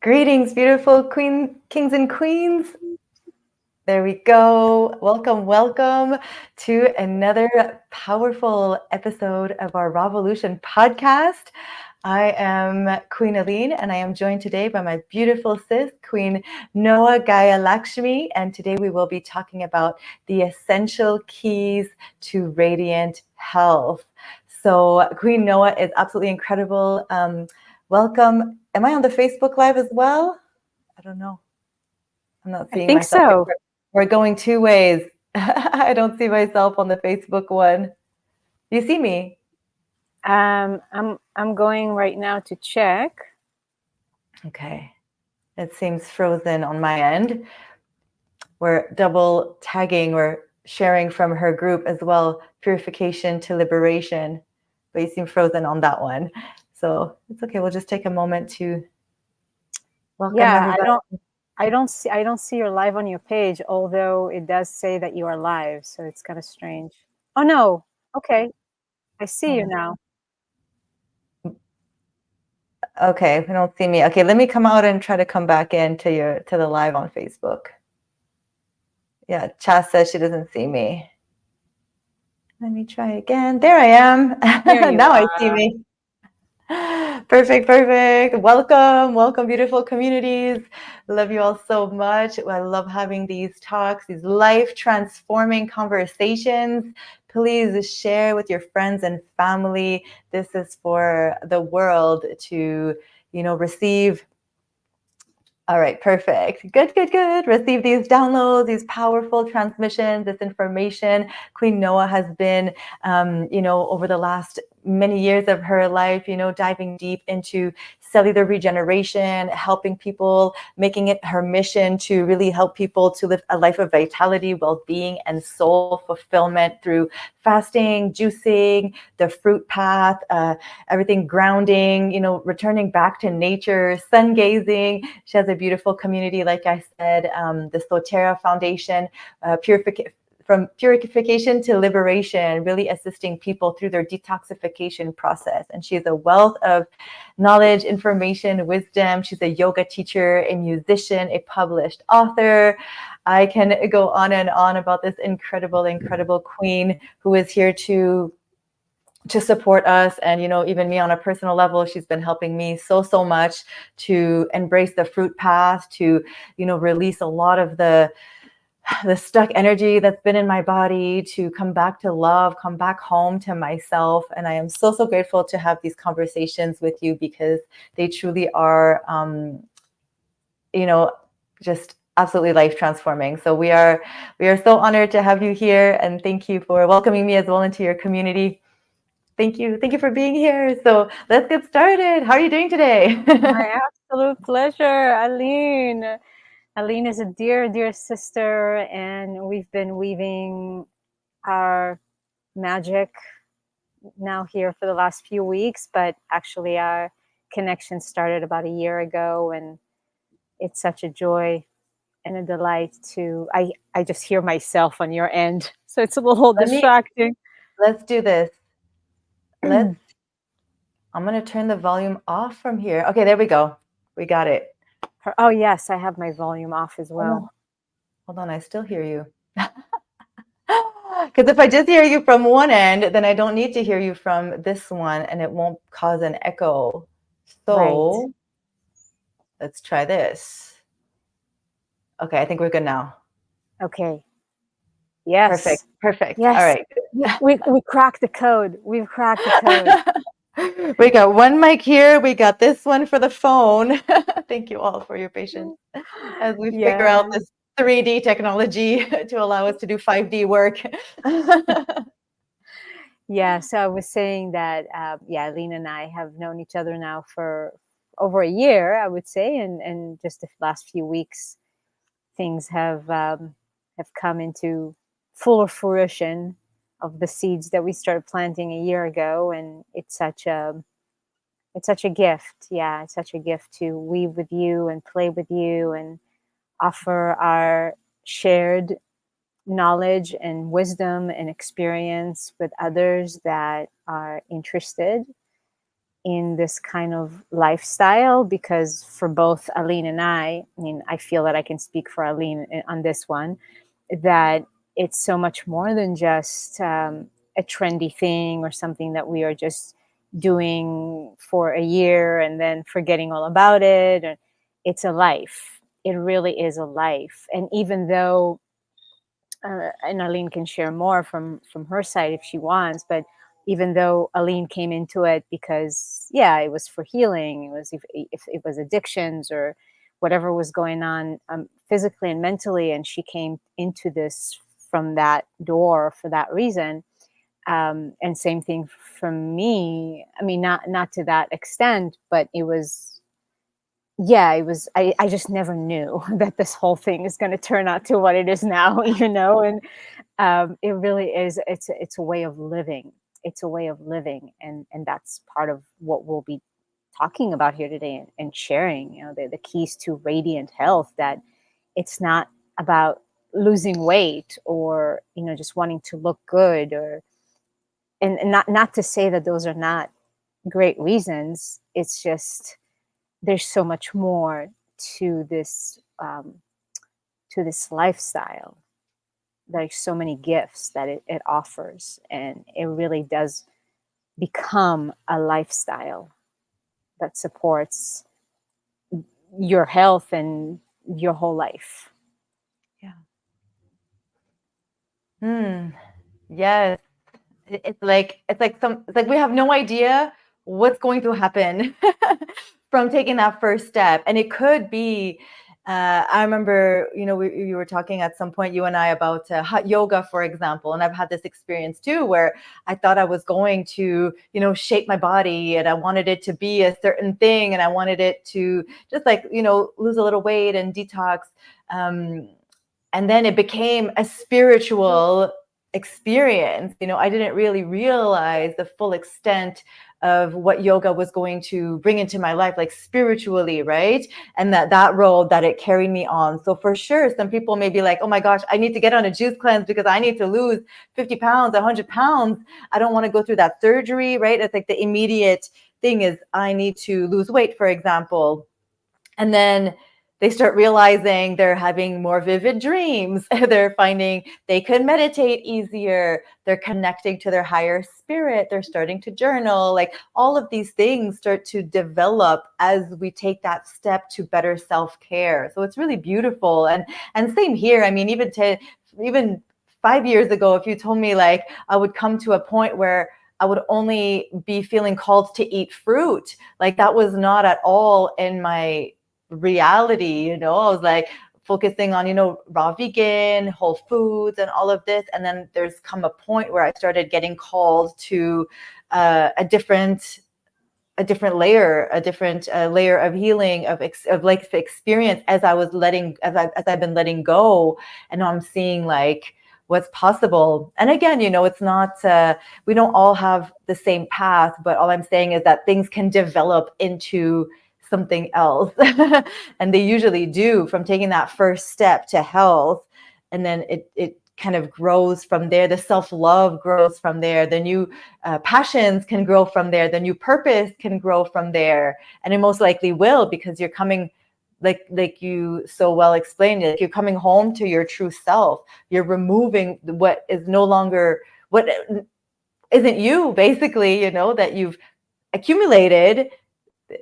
Greetings, beautiful kings and queens. There we go. Welcome, welcome to another powerful episode of our Revolution podcast. I am Queen Aline, and I am joined today by my beautiful sis, Queen Noa Lakshmi. And today we will be talking about the essential keys to radiant health. So Queen Noa is absolutely incredible. Welcome. Am I on the Facebook Live as well? I don't know. I'm not seeing myself. So. We're going two ways. I don't see myself on the Facebook one. You see me? I'm going right now to check. Okay. It seems frozen on my end. We're double tagging or sharing from her group as well, Purification to Liberation. But you seem frozen on that one. So it's okay. We'll just take a moment to welcome everybody. I don't see your live on your page, although it does say that you are live, so it's kind of strange. Oh no. Okay. I see you now. Okay, if you don't see me. Okay, let me come out and try to come back into the live on Facebook. Yeah, Chas says she doesn't see me. Let me try again. There I am. Now I see me. Perfect. Welcome, beautiful communities. Love you all so much. I love having these talks, these life-transforming conversations. Please share with your friends and family. This is for the world to, receive. All right, perfect. Good. Receive these downloads, these powerful transmissions, this information. Queen Noa has been, over the last many years of her life, diving deep into cellular regeneration, helping people, making it her mission to really help people to live a life of vitality, well-being, and soul fulfillment through fasting, juicing, the fruit path, everything grounding, returning back to nature, sun gazing. She has a beautiful community, like I said, the Sotera Foundation, from purification to liberation, really assisting people through their detoxification process. And she is a wealth of knowledge, information, wisdom. She's a yoga teacher, a musician, a published author. I can go on and on about this incredible queen who is here to support us. And, even me on a personal level, she's been helping me so much to embrace the fruit path, to, release a lot of the stuck energy that's been in my body, to come back to love, come back home to myself. And I am so grateful to have these conversations with you, because they truly are, just absolutely life transforming. So we are so honored to have you here, and thank you for welcoming me as well into your community. Thank you for being here. So let's get started. How are you doing today? My absolute pleasure, Aline. Aline is a dear sister, and we've been weaving our magic now here for the last few weeks, but actually our connection started about a year ago, and it's such a joy and a delight to, I just hear myself on your end, so it's a little distracting. Let's do this. I'm going to turn the volume off from here. Okay, there we go. We got it. Oh, yes, I have my volume off as well. Hold on, I still hear you. Because if I just hear you from one end, then I don't need to hear you from this one, and it won't cause an echo. So Let's try this. Okay, I think we're good now. Okay. Yes. Perfect. Yes. All right. We cracked the code. We've cracked the code. We got one mic here. We got this one for the phone. Thank you all for your patience as we figure out this 3D technology to allow us to do 5D work. Yeah, so I was saying that, Aline and I have known each other now for over a year, I would say, and just the last few weeks, things have come into fuller fruition of the seeds that we started planting a year ago, and it's such a gift. Yeah, it's such a gift to weave with you and play with you and offer our shared knowledge and wisdom and experience with others that are interested in this kind of lifestyle, because for both Aline and I mean, I feel that I can speak for Aline on this one, that it's so much more than just a trendy thing or something that we are just doing for a year and then forgetting all about it. It's a life. It really is a life. And even though and Aline can share more from her side if she wants. But even though Aline came into it because, yeah, it was for healing, it was if it was addictions or whatever was going on physically and mentally, and she came into this from that door for that reason. And same thing from me. I mean, not to that extent, but it was, yeah, it was, I just never knew that this whole thing is going to turn out to what it is now, and it really is. It's a way of living. It's a way of living, and that's part of what we'll be talking about here today, and sharing. The keys to radiant health. That it's not about losing weight or just wanting to look good, or and not to say that those are not great reasons. It's just there's so much more to this lifestyle. There's so many gifts that it offers, and it really does become a lifestyle that supports your health and your whole life. Yeah. Yes. It's like we have no idea what's going to happen from taking that first step. And it could be, I remember, you were talking at some point, you and I, about hot yoga, for example. And I've had this experience too, where I thought I was going to, shape my body, and I wanted it to be a certain thing. And I wanted it to just lose a little weight and detox. And then it became a spiritual experience. I didn't really realize the full extent of what yoga was going to bring into my life, like spiritually, right? And that road that it carried me on. So for sure, some people may be like, oh my gosh, I need to get on a juice cleanse because I need to lose 50 pounds, 100 pounds. I don't want to go through that surgery, right? It's like the immediate thing is I need to lose weight, for example. And then they start realizing they're having more vivid dreams. They're finding they could meditate easier. They're connecting to their higher spirit. They're starting to journal. Like all of these things start to develop as we take that step to better self-care. So it's really beautiful. And same here. I mean, even 5 years ago, if you told me like I would come to a point where I would only be feeling called to eat fruit, like that was not at all in my reality. I was like focusing on raw vegan, whole foods, and all of this. And then there's come a point where I started getting called to a different layer, layer of healing, of life experience, as I've been letting go. And now I'm seeing like what's possible. And again, it's not we don't all have the same path, but all I'm saying is that things can develop into something else. And they usually do, from taking that first step to health. And then it kind of grows from there. The self-love grows from there. The new passions can grow from there. The new purpose can grow from there. And it most likely will, because you're coming, like you so well explained it, you're coming home to your true self. You're removing what is no longer, what isn't you, basically, that you've accumulated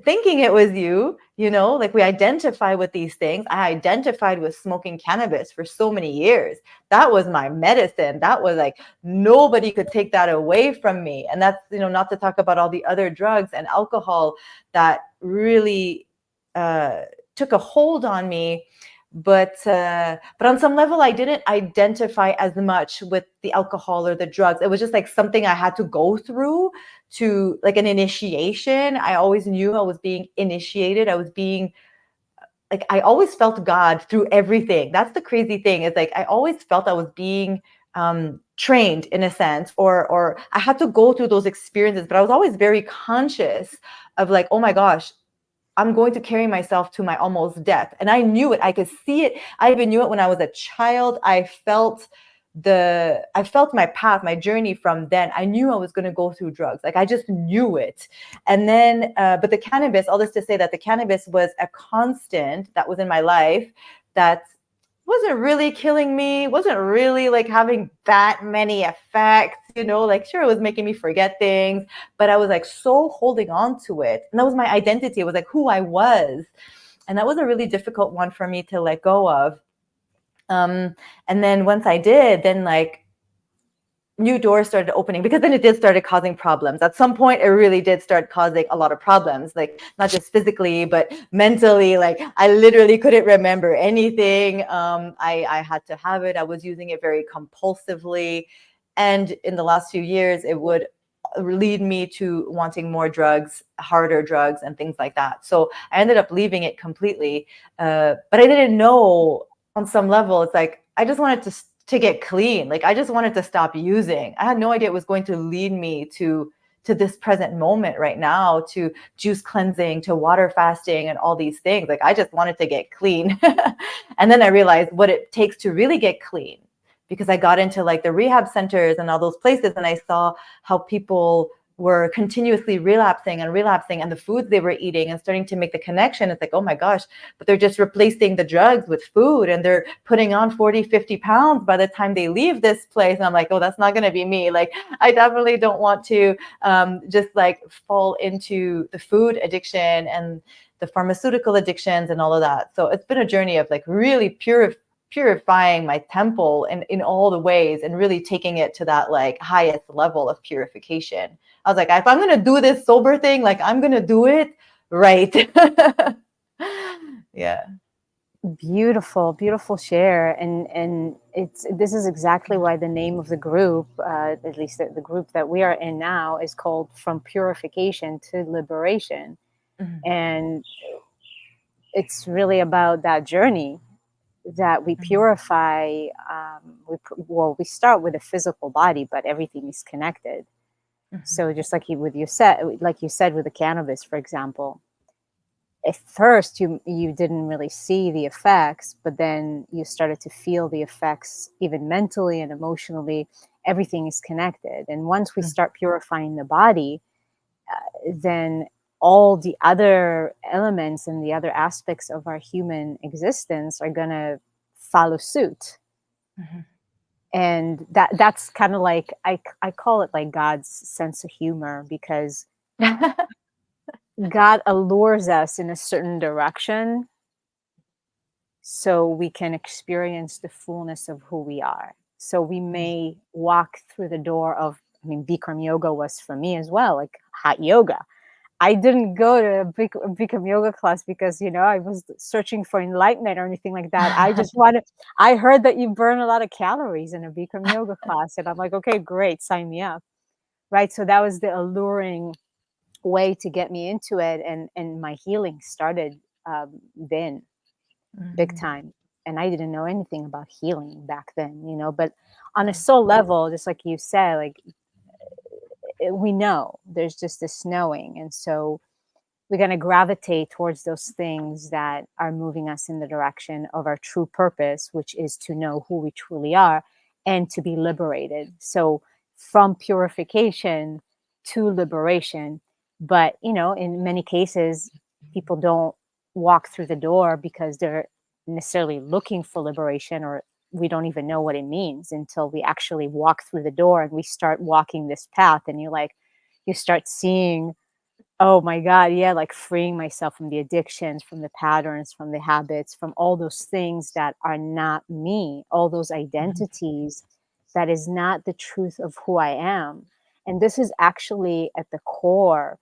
thinking it was you. Like we identify with these things. I identified with smoking cannabis for so many years. That was my medicine. That was like, nobody could take that away from me. And that's, not to talk about all the other drugs and alcohol that really took a hold on me. But on some level, I didn't identify as much with the alcohol or the drugs. It was just like something I had to go through, to like an initiation. I always knew I was being initiated. I was being like, I always felt God through everything. That's the crazy thing, is like I always felt I was being trained in a sense, or I had to go through those experiences. But I was always very conscious of like, oh my gosh, I'm going to carry myself to my almost death. And I knew it. I could see it. I even knew it when I was a child. I felt I felt my path, my journey from then. I knew I was going to go through drugs. Like I just knew it. And then, but the cannabis, all this to say that the cannabis was a constant that was in my life that wasn't really killing me, wasn't really like having that many effects, like sure, it was making me forget things, but I was like so holding on to it. And that was my identity. It was like who I was. And that was a really difficult one for me to let go of. And then once I did, then like new doors started opening, because then it did started causing problems. At some point, it really did start causing a lot of problems, like not just physically, but mentally. Like I literally couldn't remember anything. I had to have it. I was using it very compulsively. And in the last few years, it would lead me to wanting more drugs, harder drugs, and things like that. So I ended up leaving it completely. But I didn't know, on some level, it's like I just wanted to get clean. Like I just wanted to stop using. I had no idea it was going to lead me to this present moment right now, to juice cleansing, to water fasting, and all these things. Like I just wanted to get clean. And then I realized what it takes to really get clean, because I got into like the rehab centers and all those places, and I saw how people were continuously relapsing and relapsing, and the foods they were eating, and starting to make the connection. It's like, oh my gosh, but they're just replacing the drugs with food, and they're putting on 40, 50 pounds by the time they leave this place. And I'm like, oh, that's not going to be me. Like, I definitely don't want to just like fall into the food addiction and the pharmaceutical addictions and all of that. So it's been a journey of like really purifying my temple in all the ways, and really taking it to that like highest level of purification. I was like, if I'm going to do this sober thing, like I'm going to do it right. Yeah. Beautiful, beautiful share. And this is exactly why the name of the group, at least the group that we are in now, is called From Purification to Liberation. Mhm. And it's really about that journey that we purify. We start with a physical body, but everything is connected. So just like you said with the cannabis, for example, at first you didn't really see the effects, but then you started to feel the effects, even mentally and emotionally. Everything is connected, and once we start purifying the body, then all the other elements and the other aspects of our human existence are going to follow suit. Mhm. And that's kind of like, I call it like God's sense of humor, because God allures us in a certain direction so we can experience the fullness of who we are. So we may walk through the door of, I mean, Bikram yoga was for me as well, like hot yoga. I didn't go to a Bikram yoga class because, I was searching for enlightenment or anything like that. I heard that you burn a lot of calories in a Bikram yoga class. And I'm like, okay, great, sign me up. Right. So that was the alluring way to get me into it. And my healing started then, big Mhm. time. And I didn't know anything about healing back then, but on a soul level, just like you said, like we know there's just this knowing. And so we're going to gravitate towards those things that are moving us in the direction of our true purpose, which is to know who we truly are and to be liberated. So from purification to liberation. But, in many cases, people don't walk through the door because they're necessarily looking for liberation, or we don't even know what it means until we actually walk through the door and we start walking this path. And you start seeing, oh my God, yeah, like freeing myself from the addictions, from the patterns, from the habits, from all those things that are not me, all those identities that is not the truth of who I am. And this is actually at the core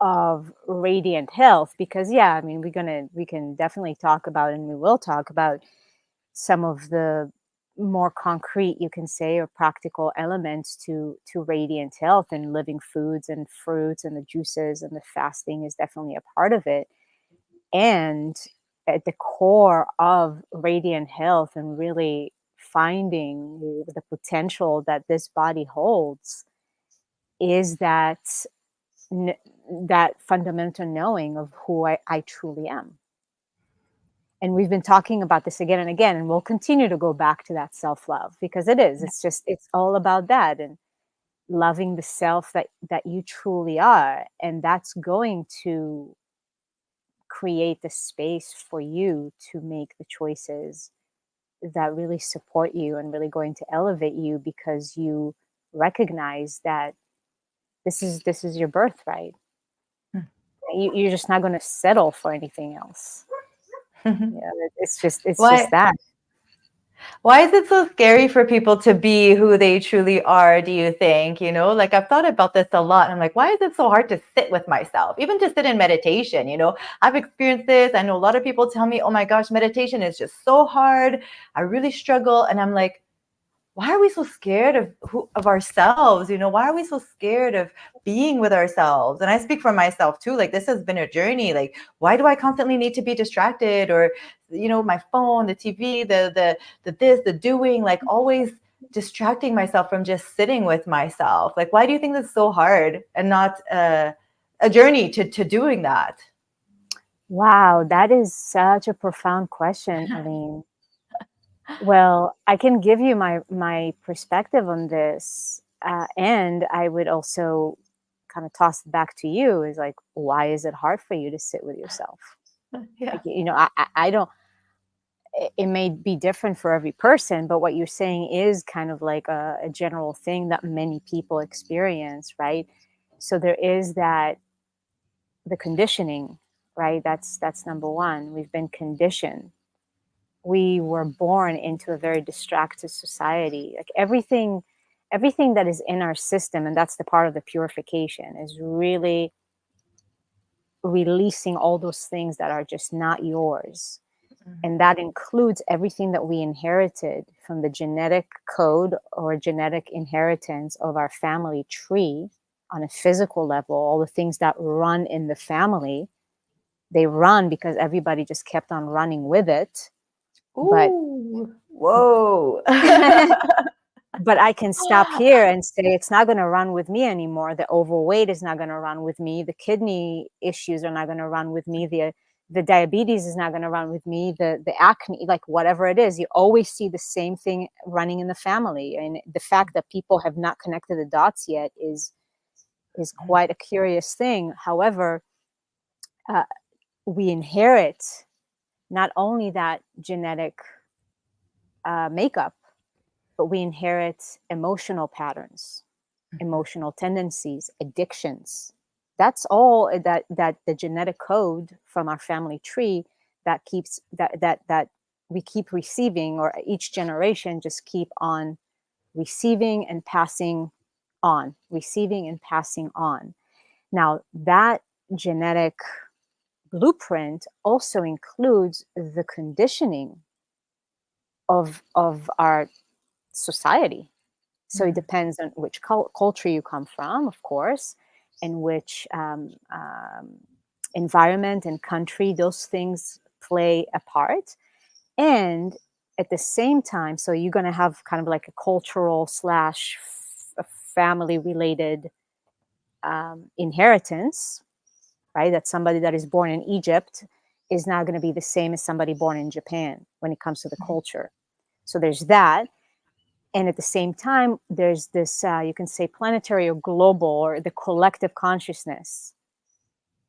of radiant health, because yeah, I mean, we can definitely talk about, and we will talk about some of the more concrete, you can say, or practical elements to radiant health, and living foods and fruits and the juices and the fasting is definitely a part of it. And at the core of radiant health and really finding the potential that this body holds is that fundamental knowing of who I truly am. And we've been talking about this again and again, and we'll continue to go back to that self-love, because it is. It's all about that, and loving the self that you truly are, and that's going to create the space for you to make the choices that really support you and really going to elevate you, because you recognize that this is your birthright. You're just not going to settle for anything else. Yeah, it's just Why that. why is it so scary for people to be who they truly are, do you think? Like I've thought about this a lot. I'm like, why is it so hard to sit with myself? Even to sit in meditation, I've experienced this. I know a lot of people tell me, oh my gosh, meditation is just so hard. I really struggle. And I'm like, why are we so scared of ourselves? Why are we so scared of being with ourselves? And I speak for myself too. Like this has been a journey. Like, why do I constantly need to be distracted? Or, my phone, the TV, the this, the doing, like always distracting myself from just sitting with myself. Like, why do you think that's so hard and not a journey to doing that? Wow, that is such a profound question, Aline. Well, I can give you my perspective on this, and I would also kind of toss it back to you. Is like, why is it hard for you to sit with yourself? Yeah. Like, I don't. It may be different for every person, but what you're saying is kind of like a general thing that many people experience, right? So there is that, the conditioning, right? That's number one. We've been conditioned. We were born into a very distracted society. Like everything that is in our system, and that's the part of the purification, is really releasing all those things that are just not yours. And that includes everything that we inherited from the genetic code or genetic inheritance of our family tree on a physical level. All the things that run in the family, they run because everybody just kept on running with it. But Ooh, whoa. but I can stop here and say it's not going to run with me anymore. The overweight is not going to run with me. The kidney issues are not going to run with me. The diabetes is not going to run with me. The acne, like whatever it is, you always see the same thing running in the family. And the fact that people have not connected the dots yet is quite a curious thing. However, uh, we inherit not only that genetic makeup, but we inherit emotional patterns, emotional tendencies, addictions. That's all that the genetic code from our family tree that keeps that we keep receiving, or each generation just keep on receiving and passing on, receiving and passing on. Now that genetic blueprint also includes the conditioning of our society. So it depends on which culture you come from, of course, and which environment and country. Those things play a part. And at the same time, so you're going to have kind of like a cultural slash family related inheritance, right? That somebody that is born in Egypt is not going to be the same as somebody born in Japan when it comes to the culture. So there's that. And at the same time, there's this, you can say, planetary or global, or the collective consciousness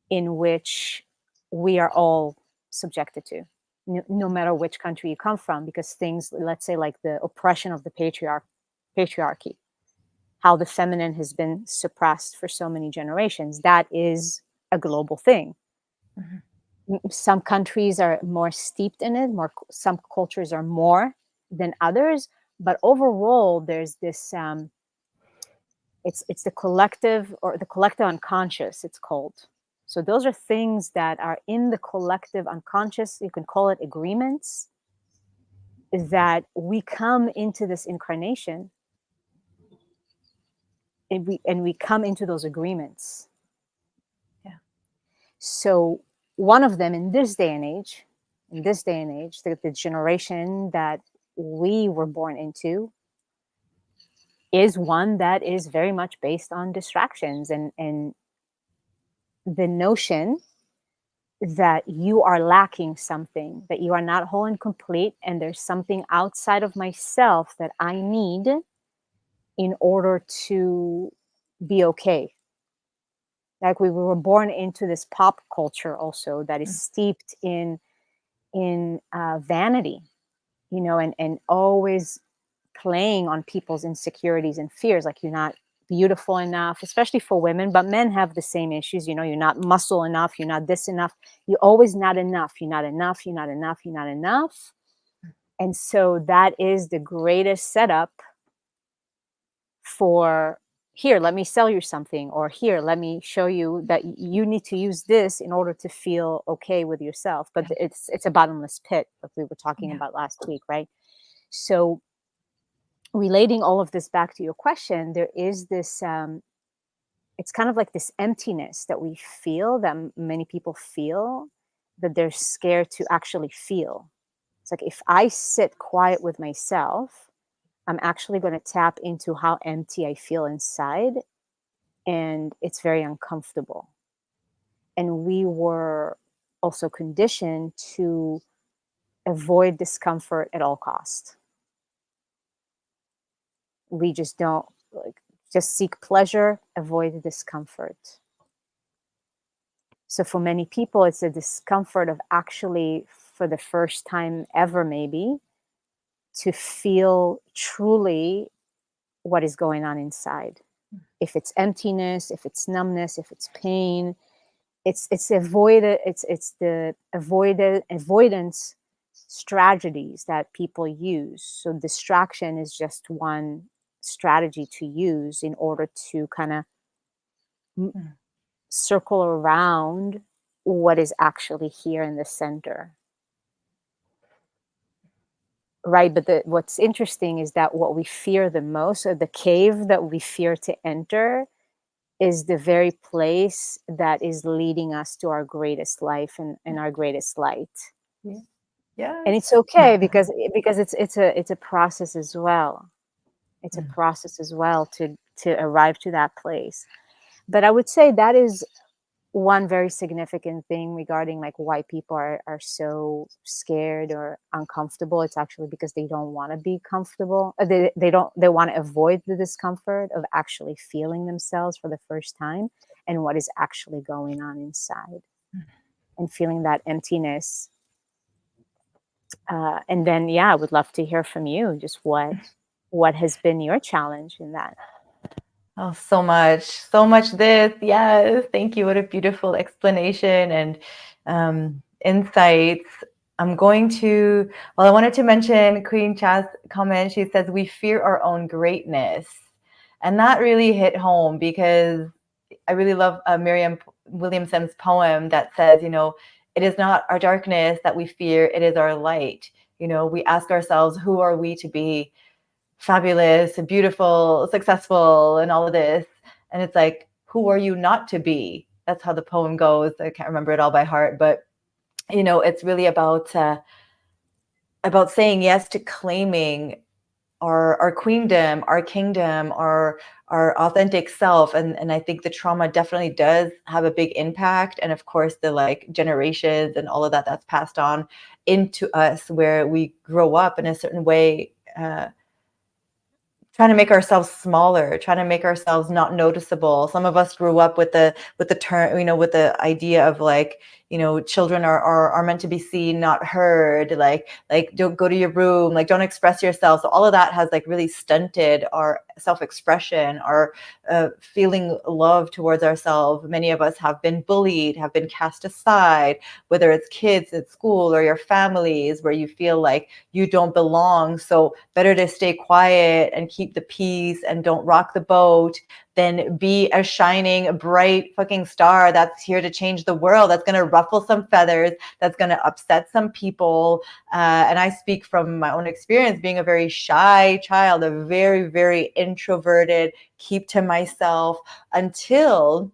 in which we are all subjected to, no matter which country you come from, because things, let's say, like the oppression of the patriarchy, how the feminine has been suppressed for so many generations, that is a global thing. Some countries are more steeped in it, some cultures are more than others, but overall there's this it's the collective, or the collective unconscious, it's called. So those are things that are in the collective unconscious, you can call it agreements, that we come into this incarnation, and we come into those agreements. Yeah. So one of them, in this day and age, the generation that we were born into, is one that is very much based on distractions, and the notion that you are lacking something, that you are not whole and complete, and there's something outside of myself that I need in order to be okay. Like we were born into this pop culture also that is steeped in vanity, and always playing on people's insecurities and fears, like you're not beautiful enough, especially for women, but men have the same issues. You're not muscle enough, you're not this enough, you're always not enough, you're not enough, you're not enough, you're not enough. And so that is the greatest setup for, here, let me sell you something, or here, let me show you that you need to use this in order to feel okay with yourself. But it's a bottomless pit, like we were talking Yeah. about last week, right? So relating all of this back to your question, there is this it's kind of like this emptiness that we feel, that many people feel, that they're scared to actually feel. It's like, if I sit quiet with myself, I'm actually going to tap into how empty I feel inside, and it's very uncomfortable. And we were also conditioned to avoid discomfort at all costs. We just don't, like, just seek pleasure, avoid the discomfort. So for many people, it's a discomfort of actually, for the first time ever, maybe, to feel truly what is going on inside. If it's emptiness, if it's numbness, if it's pain, it's the avoidance strategies that people use. So distraction is just one strategy to use in order to kind of Mm. circle around what is actually here in the center. Right, but what's interesting is that what we fear the most, or the cave that we fear to enter, is the very place that is leading us to our greatest life and our greatest light. Yeah. And Yes. it's okay, because it's a process as well. It's a Mm. process as well to arrive to that place. But I would say that is one very significant thing regarding, like, why people are so scared or uncomfortable. It's actually because they don't want to be comfortable. They want to avoid the discomfort of actually feeling themselves for the first time, and what is actually going on inside, and feeling that emptiness. And then, yeah, I would love to hear from you, just what has been your challenge in that. Oh, so much this. Yes, thank you. What a beautiful explanation and insights. I'm going to, well, I wanted to mention Queen Cha's comment. She says, we fear our own greatness. And that really hit home, because I really love Miriam Williamson's poem that says, it is not our darkness that we fear, it is our light. We ask ourselves, who are we to be fabulous, beautiful, successful, and all of this? And it's like, who are you not to be? That's how the poem goes. I can't remember it all by heart, but it's really about saying yes to claiming our queendom, our kingdom, our authentic self. And I think the trauma definitely does have a big impact. And of course, the like generations and all of that that's passed on into us, where we grow up in a certain way, trying to make ourselves smaller, trying to make ourselves not noticeable. Some of us grew up with the term, with the idea of, like, children are meant to be seen, not heard. Like don't go to your room, like don't express yourself. So all of that has like really stunted our self-expression, our feeling love towards ourselves. Many of us have been bullied, have been cast aside, whether it's kids at school or your families, where you feel like you don't belong. So better to stay quiet and keep the peace and don't rock the boat than be a shining, bright fucking star that's here to change the world, that's going to ruffle some feathers, that's going to upset some people. And I speak from my own experience, being a very shy child, a very, very introverted, keep to myself, until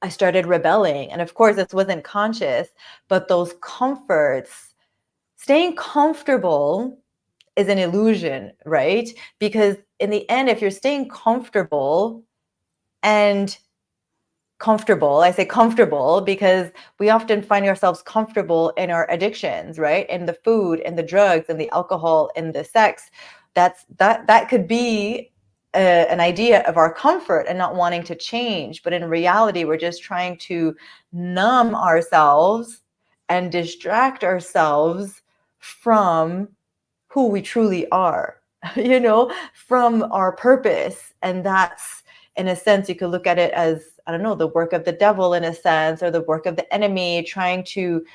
I started rebelling. And of course, this wasn't conscious, but those comforts, staying comfortable is an illusion, right? Because in the end, if you're staying comfortable and comfortable. I say comfortable because we often find ourselves comfortable in our addictions, right? In the food and the drugs and the alcohol and the sex. That could be an idea of our comfort and not wanting to change. But in reality, we're just trying to numb ourselves and distract ourselves from who we truly are, from our purpose. And that's, in a sense, you could look at it as, I don't know, the work of the devil in a sense, or the work of the enemy trying to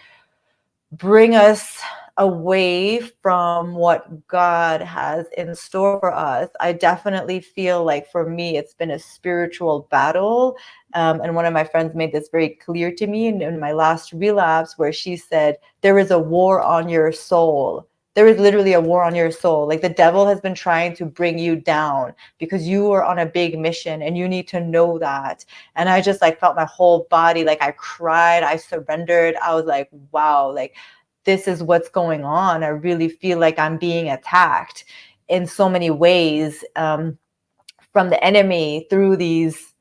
bring us away from what God has in store for us. I definitely feel like for me, it's been a spiritual battle. And one of my friends made this very clear to me in my last relapse, where she said, there is a war on your soul. There is literally a war on your soul. Like the devil has been trying to bring you down because you are on a big mission and you need to know that. And I just like felt my whole body, like I cried, I surrendered. I was like, wow, like this is what's going on. I really feel like I'm being attacked in so many ways, from the enemy through these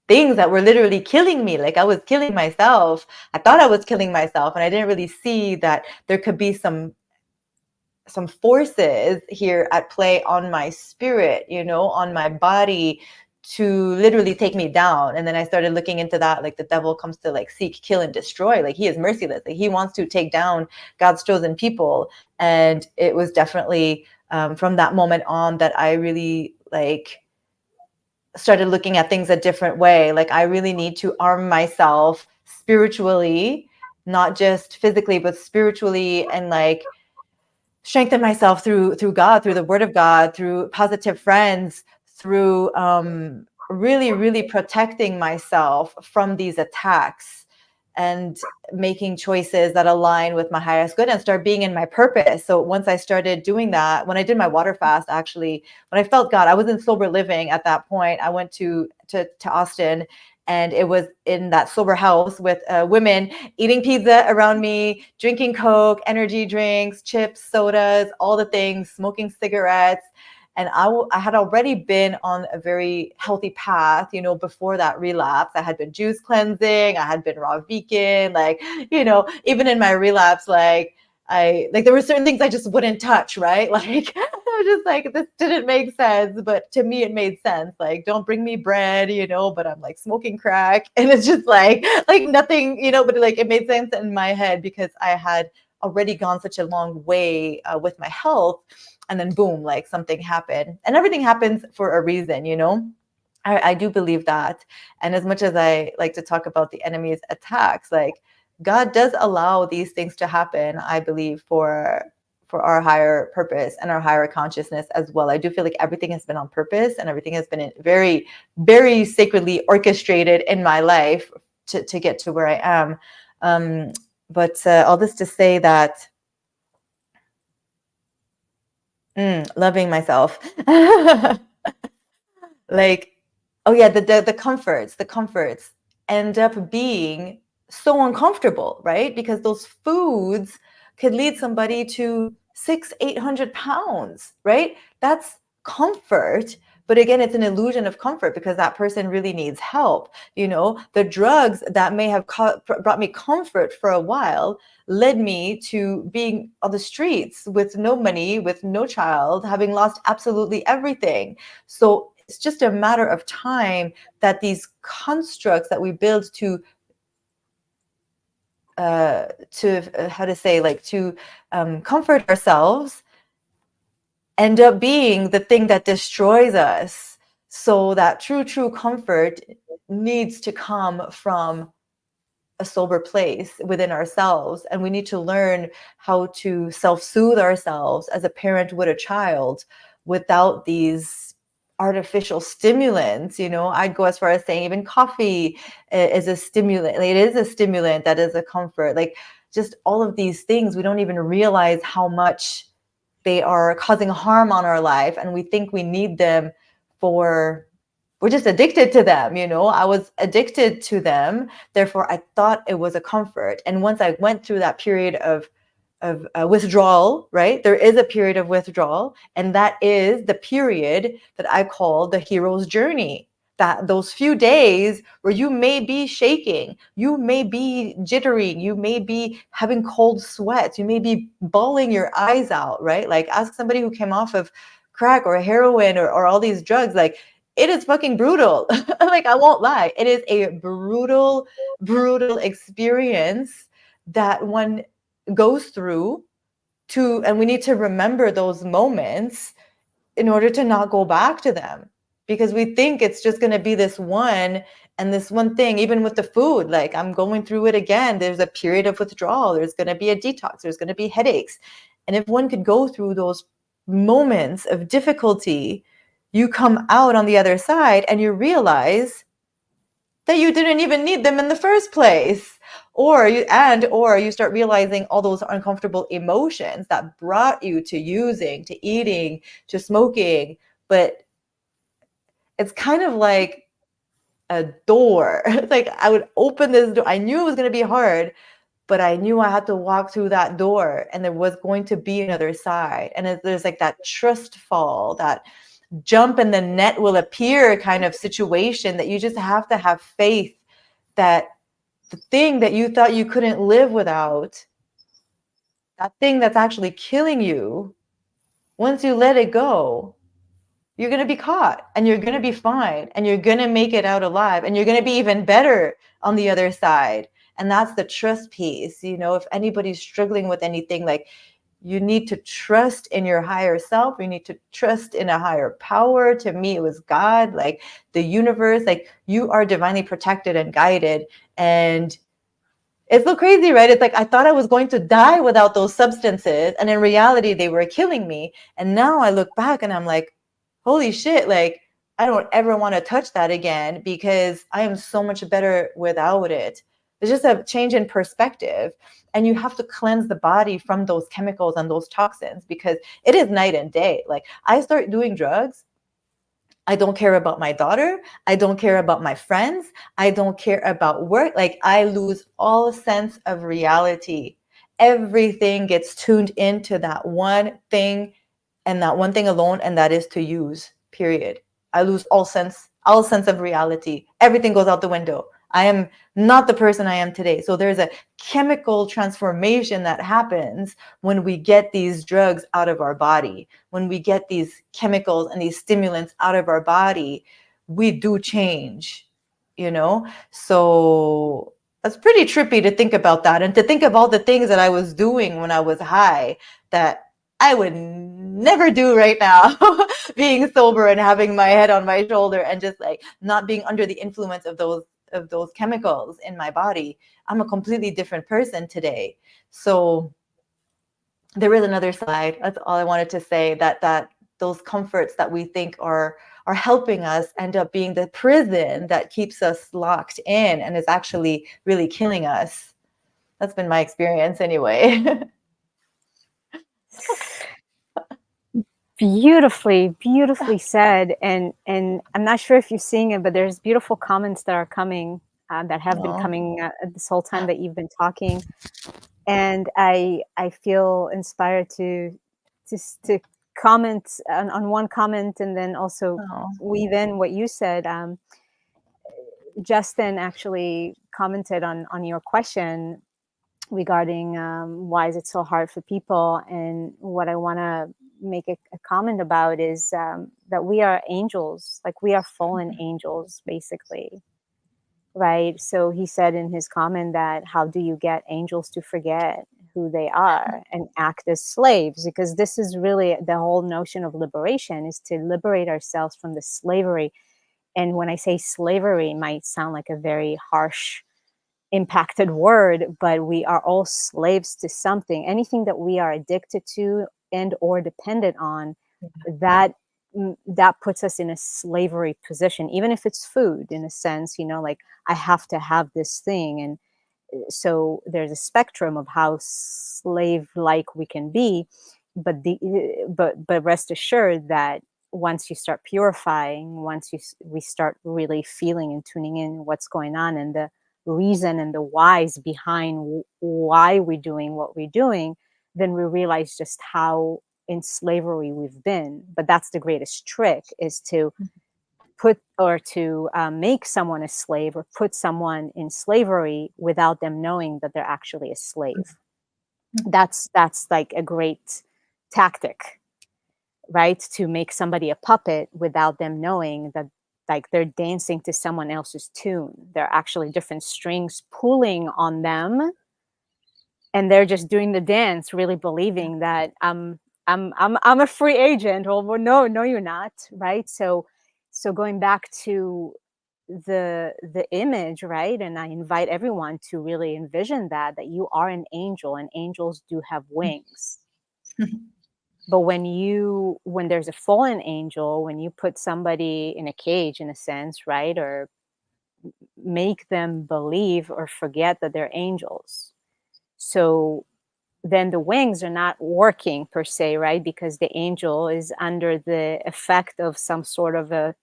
things that were literally killing me. Like I was killing myself. I thought I was killing myself, and I didn't really see that there could be some forces here at play on my spirit, on my body, to literally take me down. And then I started looking into that, like the devil comes to like seek, kill, and destroy. Like he is merciless. Like he wants to take down God's chosen people. And it was definitely from that moment on that I really like started looking at things a different way. Like I really need to arm myself spiritually, not just physically, but spiritually, and like strengthen myself through God, through the word of God, through positive friends, through really protecting myself from these attacks, and making choices that align with my highest good and start being in my purpose. So once I started doing that, when I did my water fast, actually, when I felt God, I was in sober living at that point. I went to Austin, and it was in that sober house with women eating pizza around me, drinking Coke, energy drinks, chips, sodas, all the things, smoking cigarettes. And I had already been on a very healthy path, before that relapse. I had been juice cleansing, I had been raw vegan, like, even in my relapse, like there were certain things I just wouldn't touch, right? Like I was just like, this didn't make sense, but to me it made sense. Like, don't bring me bread, but I'm like smoking crack, and it's just like nothing, but like it made sense in my head because I had already gone such a long way with my health. And then boom, like something happened, and everything happens for a reason, I do believe that. And as much as I like to talk about the enemy's attacks, like God does allow these things to happen, I believe, for our higher purpose and our higher consciousness as well. I do feel like everything has been on purpose, and everything has been very, very sacredly orchestrated in my life to get to where I am. But all this to say that loving myself. Like, oh yeah, the comforts end up being so uncomfortable, right? Because those foods could lead somebody to 600-800 pounds, right? That's comfort. But again, it's an illusion of comfort because that person really needs help. The drugs that may have brought me comfort for a while led me to being on the streets with no money, with no child, having lost absolutely everything. So it's just a matter of time that these constructs that we build to how to say, like, to comfort ourselves end up being the thing that destroys us. So that true comfort needs to come from a sober place within ourselves, and we need to learn how to self-soothe ourselves as a parent would a child without these artificial stimulants. I'd go as far as saying even coffee is a stimulant. Like, it is a stimulant that is a comfort. Like, just all of these things, we don't even realize how much they are causing harm on our life, and we think we need them for we're just addicted to them. I was addicted to them, therefore I thought it was a comfort. And once I went through that period of withdrawal, right, there is a period of withdrawal, and that is the period that I call the hero's journey. that those few days where you may be shaking, you may be jittery, you may be having cold sweats, you may be bawling your eyes out, right? Like ask somebody who came off of crack or heroin or all these drugs, like it is fucking brutal. Like I won't lie, it is a brutal experience that one goes through to, and we need to remember those moments in order to not go back to them, because we think it's just going to be this one and this one thing. Even with the food, like I'm going through it again, there's a period of withdrawal, there's going to be a detox, there's going to be headaches. And if one could go through those moments of difficulty, you come out on the other side and you realize that you didn't even need them in the first place, or you start realizing all those uncomfortable emotions that brought you to using, to eating, to smoking. But it's kind of like a door. It's like I would open this door, I knew it was going to be hard, but I knew I had to walk through that door and there was going to be another side. And there's like that trust fall, that jump and the net will appear kind of situation, that you just have to have faith that the thing that you thought you couldn't live without, that thing that's actually killing you, once you let it go, you're going to be caught and you're going to be fine and you're going to make it out alive and you're going to be even better on the other side. And that's the trust piece. You know, if anybody's struggling with anything, like you need to trust in your higher self. You need to trust in a higher power. To me, it was God, like the universe, like you are divinely protected and guided. And it's so crazy, right? It's like I thought I was going to die without those substances. And in reality, they were killing me. And now I look back and I'm like, holy shit, like I don't ever want to touch that again because I am so much better without it. It's just a change in perspective. And you have to cleanse the body from those chemicals and those toxins because it is night and day. Like I start doing drugs, I don't care about my daughter. I don't care about my friends. I don't care about work. Like I lose all sense of reality. Everything gets tuned into that one thing and that one thing alone, and that is to use, period. I lose all sense of reality. Everything goes out the window. I am not the person I am today. So there's a chemical transformation that happens when we get these drugs out of our body. When we get these chemicals and these stimulants out of our body, we do change, you know? So that's pretty trippy to think about that and to think of all the things that I was doing when I was high that I would never do right now, being sober and having my head on my shoulder and just like not being under the influence of those chemicals in my body. I'm a completely different person today. So there is another side. That's all I wanted to say, that those comforts that we think are helping us end up being the prison that keeps us locked in and is actually really killing us. That's been my experience anyway. Beautifully said. And I'm not sure if you're seeing it, but there's beautiful comments that are coming, that have been No. coming this whole time that you've been talking. And I feel inspired to comment on one comment and then also Oh. weave in what you said. Justin actually commented on your question regarding why is it so hard for people, and what I want to make a comment about is that we are angels, like we are fallen angels basically, right? So he said in his comment that how do you get angels to forget who they are and act as slaves, because this is really the whole notion of liberation, is to liberate ourselves from the slavery. And when I say slavery, it might sound like a very harsh impacted word, but we are all slaves to something. Anything that we are addicted to and or dependent on, that that puts us in a slavery position, even if it's food, in a sense, you know, like I have to have this thing. And so there's a spectrum of how slave like we can be, but but rest assured that once you start purifying, we start really feeling and tuning in what's going on and the reason and the whys behind why we're doing what we're doing, then we realize just how in slavery we've been. But that's the greatest trick, is to put or to make someone a slave or put someone in slavery without them knowing that they're actually a slave. That's like a great tactic, right? To make somebody a puppet without them knowing that, like, they're dancing to someone else's tune. They're actually different strings pulling on them, and they're just doing the dance, really believing that I'm a free agent. Well, no, no, you're not, right? So going back to the image, right? And I invite everyone to really envision that you are an angel, and angels do have wings. But when there's a fallen angel, when you put somebody in a cage, in a sense, right, or make them believe or forget that they're angels, so then the wings are not working per se, right? Because the angel is under the effect of some sort of a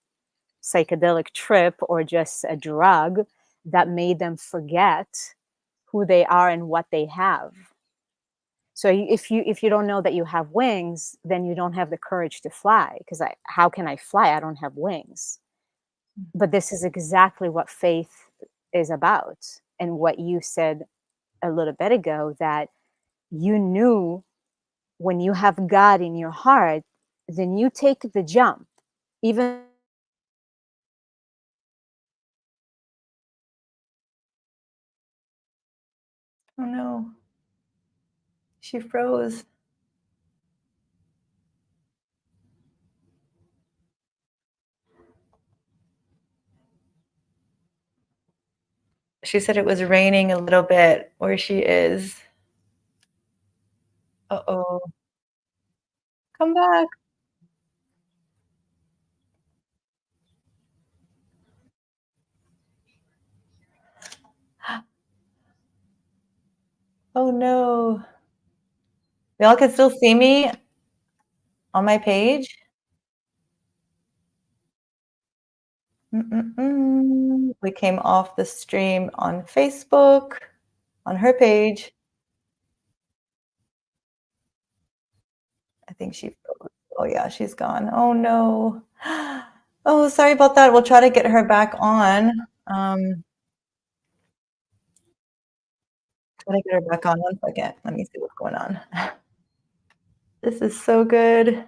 psychedelic trip or just a drug that made them forget who they are and what they have. So if you don't know that you have wings, then you don't have the courage to fly, because how can I fly? I don't have wings. But this is exactly what faith is about, and what you said a little bit ago, that you knew when you have God in your heart, then you take the jump, even. Oh no, she froze. She said it was raining a little bit where she is. Uh-oh. Come back. Oh no. Y'all can still see me on my page? We came off the stream on Facebook, on her page. I think she froze. Oh yeah, she's gone. Oh no. Oh, sorry about that. We'll try to get her back on. Try to get her back on. One second. Let me see what's going on. This is so good.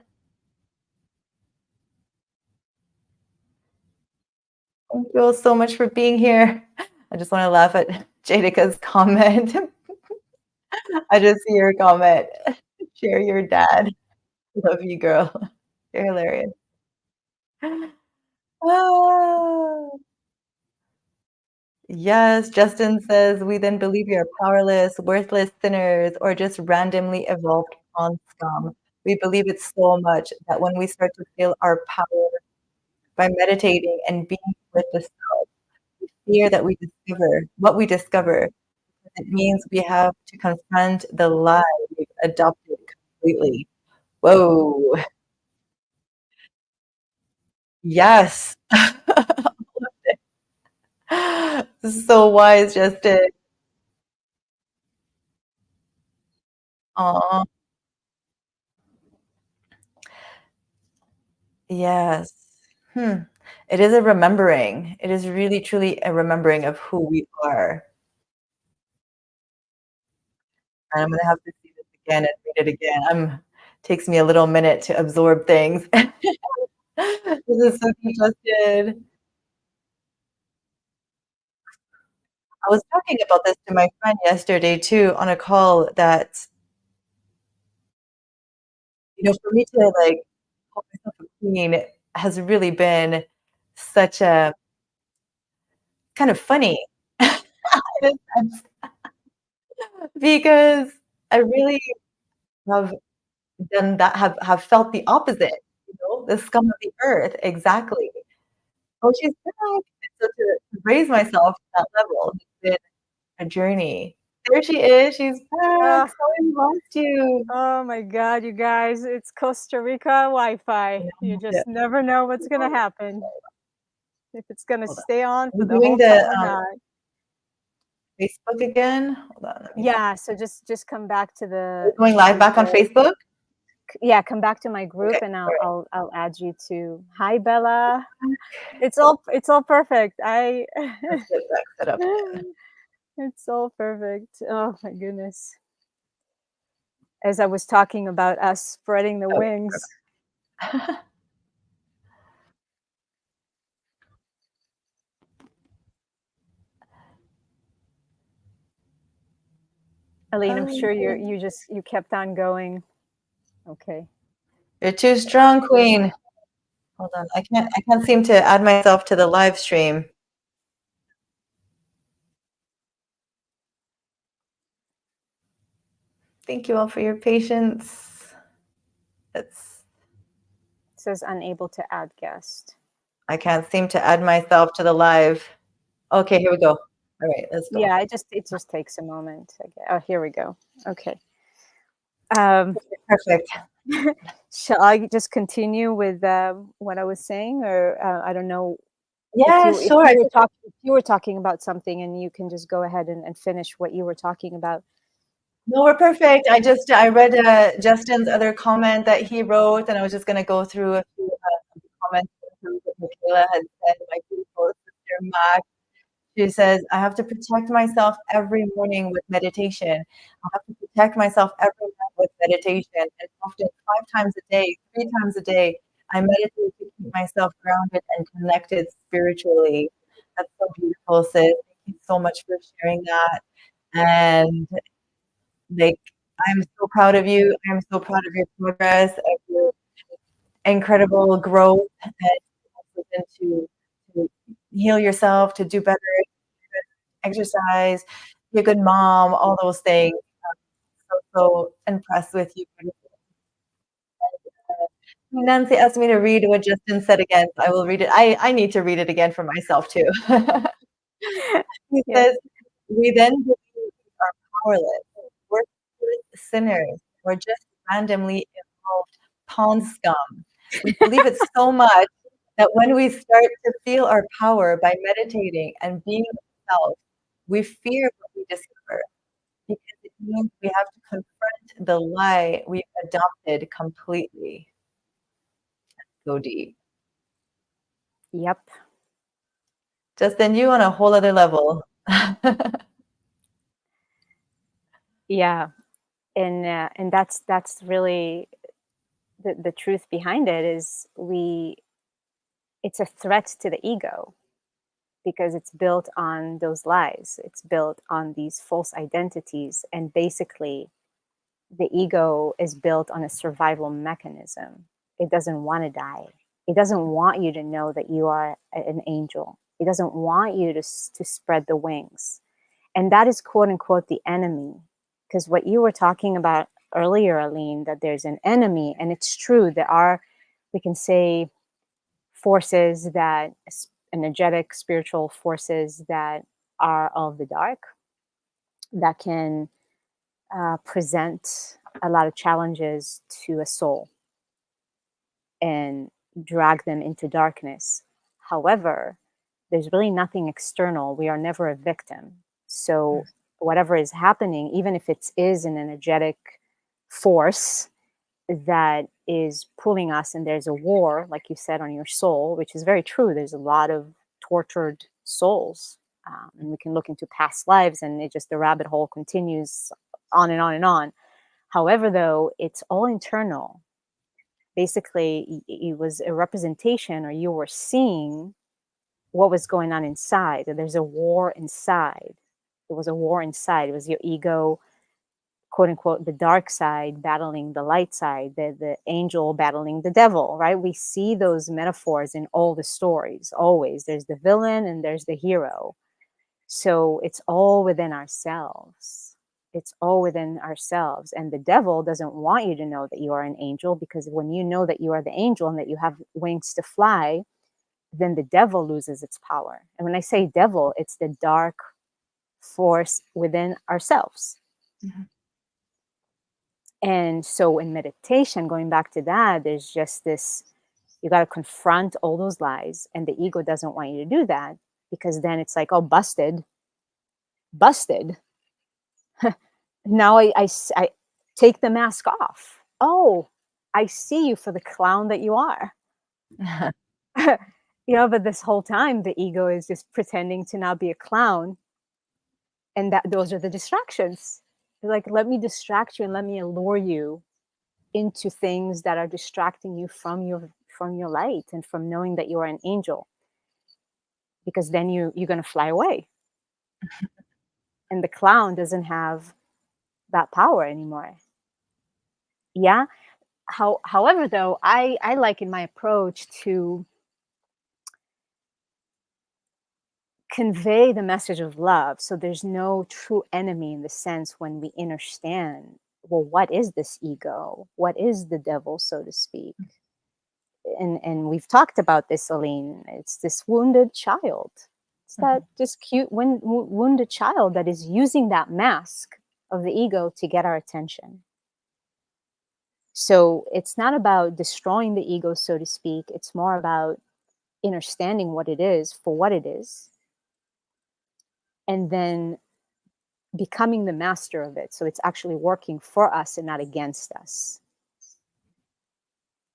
Thank you all so much for being here. I just want to laugh at Jadica's comment. I just see your comment. Share your dad. Love you, girl. You're hilarious. Ah. Yes, Justin says, "We then believe we are powerless, worthless sinners, or just randomly evolved pond scum. We believe it so much that when we start to feel our power by meditating and being with the self, we fear that we discover what we discover. It means we have to confront the lie we've adopted completely." Whoa. Yes. This is so wise, Justin. Aw. Yes. Hmm. It is a remembering. It is really truly a remembering of who we are. And I'm gonna have to see this again and read it again. Takes me a little minute to absorb things. This is so congested. I was talking about this to my friend yesterday too on a call that, for me to, like, call myself a queen has really been such a kind of funny in a sense, because I really have done that, have felt the opposite, the scum of the earth, exactly. "Oh, she's back." And so to raise myself to that level has been a journey. There she is, she's back. Oh, Sorry we lost you. oh my God, you guys, it's Costa Rica You Wi-Fi. You know, just never know what's gonna happen, if it's gonna hold on. stay on Are we for the doing whole the, time or not. Facebook again? Hold on, let me Yeah, so just come back to are we the going live back on Facebook? Yeah, come back to my group Okay, and all right. I'll add you to. Hi, Bella. It's all perfect. I Let's get back set up again. It's all perfect. Oh my goodness. As I was talking about us spreading the Okay, wings. perfect. Aline, I'm sure Okay. you kept on going. Okay. You're too strong, Queen. Hold on. I can't seem to add myself to the live stream. Thank you all for your patience. It's It says unable to add guest. I can't seem to add myself to the live. Okay, here we go. All right, let's go. Yeah, it just takes a moment. Okay. Oh, here we go. Okay. Um, Perfect. shall I just continue with what I was saying, or I don't know if Yeah, you if sure. you were talking if you were talking about something, and you can just go ahead and finish what you were talking about. No, we're perfect. I read Justin's other comment that he wrote, and I was just going to go through a few comments that Michaela had said. My beautiful sister Mac. She says, I have to protect myself every morning with meditation. I have to protect myself every night with meditation. And often 5 times a day, 3 times a day, I meditate to keep myself grounded and connected spiritually. That's so beautiful, sis. Thank you so much for sharing that. And like, I'm so proud of you. I'm so proud of your progress, of your incredible growth, and to heal yourself, to do better, exercise, be a good mom, all those things. So impressed with you. Nancy asked me to read what Justin said again, so I will read it. I need to read it again for myself too. He Yeah. says, we then believe we are powerless, worthless sinners, or just randomly involved pond scum. We believe it so much that when we start to feel our power by meditating and being ourselves, we fear what we discover because it means we have to confront the lie we've adopted completely. So deep. Yep. Justin, you on a whole other level. Yeah. And that's really the truth behind it is it's a threat to the ego because it's built on those lies. It's built on these false identities. And basically, the ego is built on a survival mechanism. It doesn't want to die. It doesn't want you to know that you are an angel. It doesn't want you to spread the wings. And that is quote unquote the enemy. Because what you were talking about earlier, Aline, that there's an enemy, and it's true, there are, we can say, forces that energetic spiritual forces that are of the dark that can present a lot of challenges to a soul and drag them into darkness. However, there's really nothing external. We are never a victim. So whatever is happening, even if it is an energetic force that is pulling us, and there's a war, like you said, on your soul, which is very true. There's a lot of tortured souls, and we can look into past lives, and it just the rabbit hole continues on and on and on. However, though, it's all internal. Basically, it was a representation, or you were seeing what was going on inside. And there's a war inside. There was a war inside. It was your ego, quote unquote, the dark side battling the light side, the angel battling the devil, right? We see those metaphors in all the stories, always. There's the villain and there's the hero. So it's all within ourselves. It's all within ourselves. And the devil doesn't want you to know that you are an angel, because when you know that you are the angel and that you have wings to fly, then the devil loses its power. And when I say devil, it's the dark force within ourselves. Mhm. And so in meditation, going back to that, there's just this, you got to confront all those lies. And the ego doesn't want you to do that, because then it's like, oh, busted, busted. Now I take the mask off. Oh, I see you for the clown that you are. But this whole time the ego is just pretending to not be a clown, and that those are the distractions. Like, let me distract you and let me allure you into things that are distracting you from your light and from knowing that you are an angel, because then you're going to fly away, and the clown doesn't have that power anymore. Yeah. However, though, I like in my approach to convey the message of love. So there's no true enemy in the sense when we understand, well, what is this ego? What is the devil, so to speak? And we've talked about this, Aline. It's this wounded child. It's that just cute wounded child that is using that mask of the ego to get our attention. So it's not about destroying the ego, so to speak. It's more about understanding what it is for what it is, and then becoming the master of it. So it's actually working for us and not against us.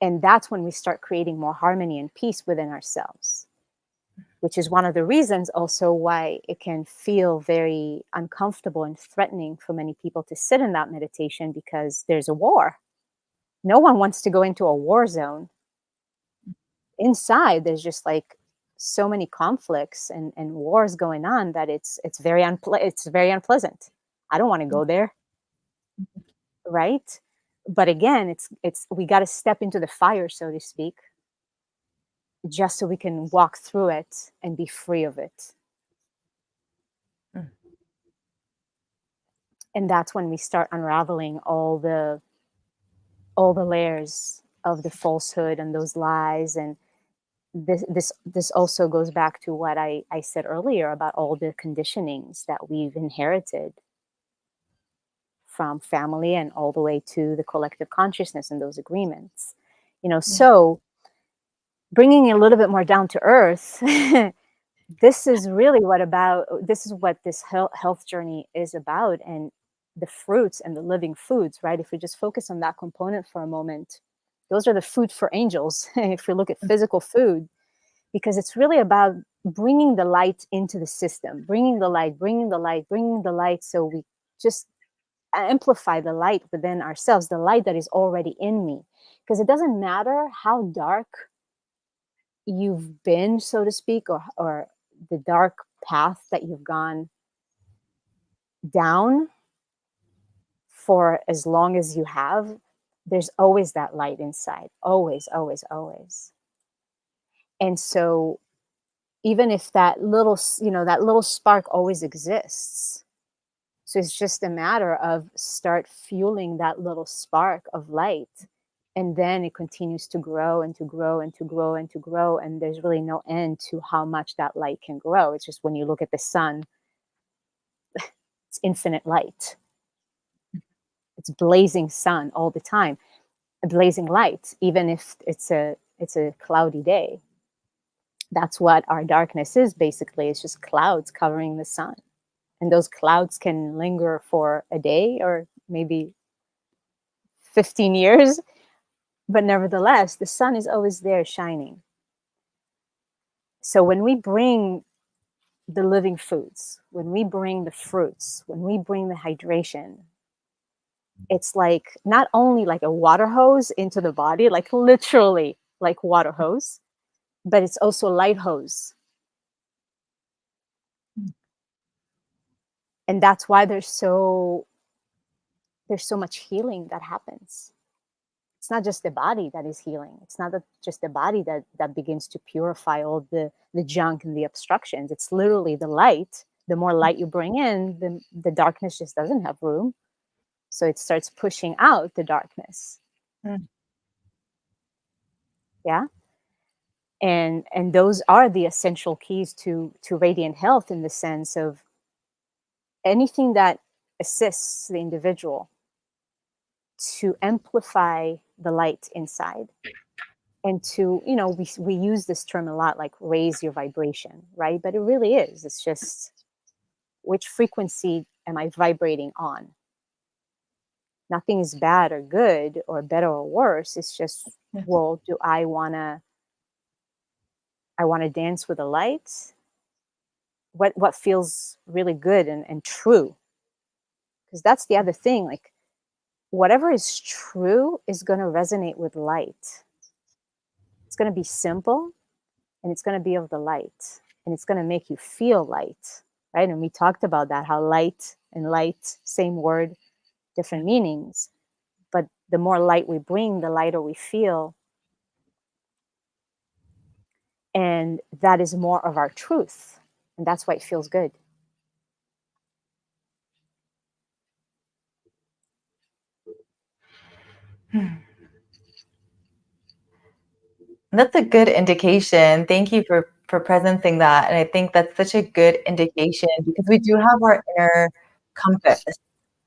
And that's when we start creating more harmony and peace within ourselves, which is one of the reasons also why it can feel very uncomfortable and threatening for many people to sit in that meditation, because there's a war. No one wants to go into a war zone. Inside, there's just like so many conflicts and wars going on that it's very unpleasant. I don't want to go there, right? But again, it's we got to step into the fire, so to speak, just so we can walk through it and be free of it. Mm. And that's when we start unraveling all the layers of the falsehood and those lies. And this also goes back to what I said earlier about all the conditionings that we've inherited from family and all the way to the collective consciousness and those agreements. Yeah. So bringing it a little bit more down to earth, this is really this is what this health journey is about, and the fruits and the living foods, right? If we just focus on that component for a moment, those are the food for angels. If we look at physical food, because it's really about bringing the light into the system, bringing the light, bringing the light, bringing the light, so we just amplify the light within ourselves, the light that is already in me. Because it doesn't matter how dark you've been, so to speak, or the dark path that you've gone down for as long as you have, there's always that light inside. Always, always, always. And so even if that that little spark always exists, so it's just a matter of start fueling that little spark of light, and then it continues to grow and to grow and to grow and to grow, and there's really no end to how much that light can grow. It's just when you look at the sun, it's infinite light. It's blazing sun all the time, a blazing light, even if it's a cloudy day. That's what our darkness is basically. It's just clouds covering the sun. And those clouds can linger for a day or maybe 15 years, but nevertheless, the sun is always there shining. So when we bring the living foods, when we bring the fruits, when we bring the hydration, it's like not only like a water hose into the body, like literally like water hose, but it's also light hose. And that's why there's so much healing that happens. It's not just the body that is healing. It's not just the body that begins to purify all the junk and the obstructions. It's literally the light. The more light you bring in, the darkness just doesn't have room. So it starts pushing out the darkness. Mm. Yeah. And those are the essential keys to radiant health, in the sense of anything that assists the individual to amplify the light inside, and to we use this term a lot, like raise your vibration, right? But it really is, it's just which frequency am I vibrating on? Nothing is bad or good or better or worse. It's just, Yeah. well, do I wanna dance with the light? What feels really good and true? Because that's the other thing, like, whatever is true is gonna resonate with light. It's gonna be simple, and it's gonna be of the light, and it's gonna make you feel light, right? And we talked about that, how light and light, same word, different meanings. But the more light we bring, the lighter we feel, and that is more of our truth, and that's why it feels good. That's a good indication. Thank you for presencing that, and I think that's such a good indication because we do have our inner compass,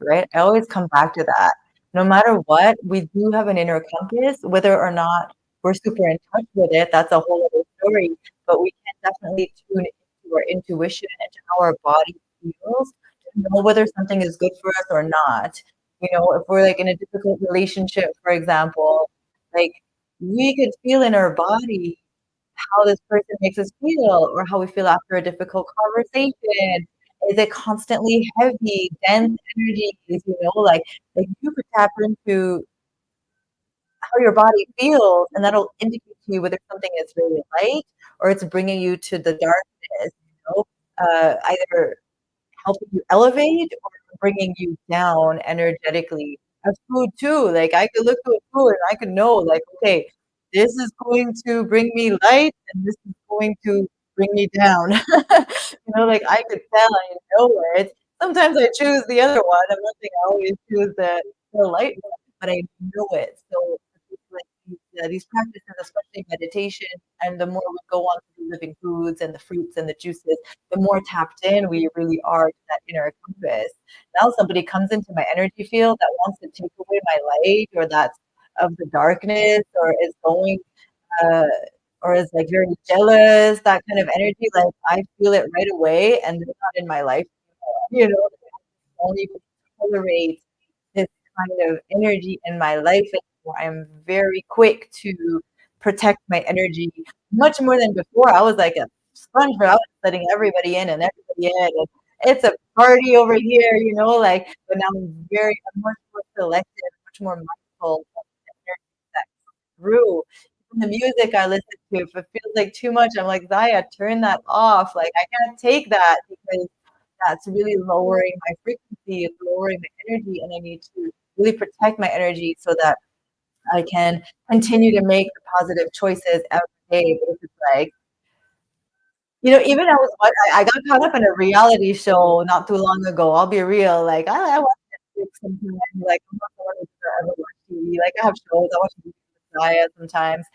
right? I always come back to that. No matter what, we do have an inner compass, whether or not we're super in touch with it, that's a whole other story, but we can definitely tune into our intuition and to how our body feels to know whether something is good for us or not. You know, if we're, like, in a difficult relationship, for example, like, we could feel in our body how this person makes us feel or how we feel after a difficult conversation. Is it constantly heavy, dense energies, you know, like you could tap into how your body feels, and that'll indicate to you whether something is really light or it's bringing you to the darkness, you know, either helping you elevate or bringing you down energetically. A food too, like I could look to a food and I could know like, okay, this is going to bring me light and this is going to bring me down. You know, like I could tell, I know it. Sometimes I choose the other one. I'm not saying I always choose the light one, but I know it. So it's like these practices, especially meditation, and the more we go on to the living foods and the fruits and the juices, the more tapped in we really are to that inner compass. Now somebody comes into my energy field that wants to take away my light or that's of the darkness or is going uh, or is like very jealous, that kind of energy, like I feel it right away and they're not in my life anymore. You know, I don't even tolerate this kind of energy in my life anymore. I'm very quick to protect my energy much more than before. I was like a sponge, but I was letting everybody in and everybody in. And it's a party over here, you know, like, but now I'm much more selective, much more mindful of the energy that comes through. Even the music I listen to, if it feels like too much, I'm like, Zaya, turn that off. Like, I can't take that because that's really lowering my frequency, it's lowering my energy, and I need to really protect my energy so that I can continue to make the positive choices every day. But if it's like, you know, even I got caught up in a reality show not too long ago. I'll be real. Like I watch Netflix sometimes. Like I'm not the one who's ever watch TV. Like I have shows. I watch TV with Messiah sometimes,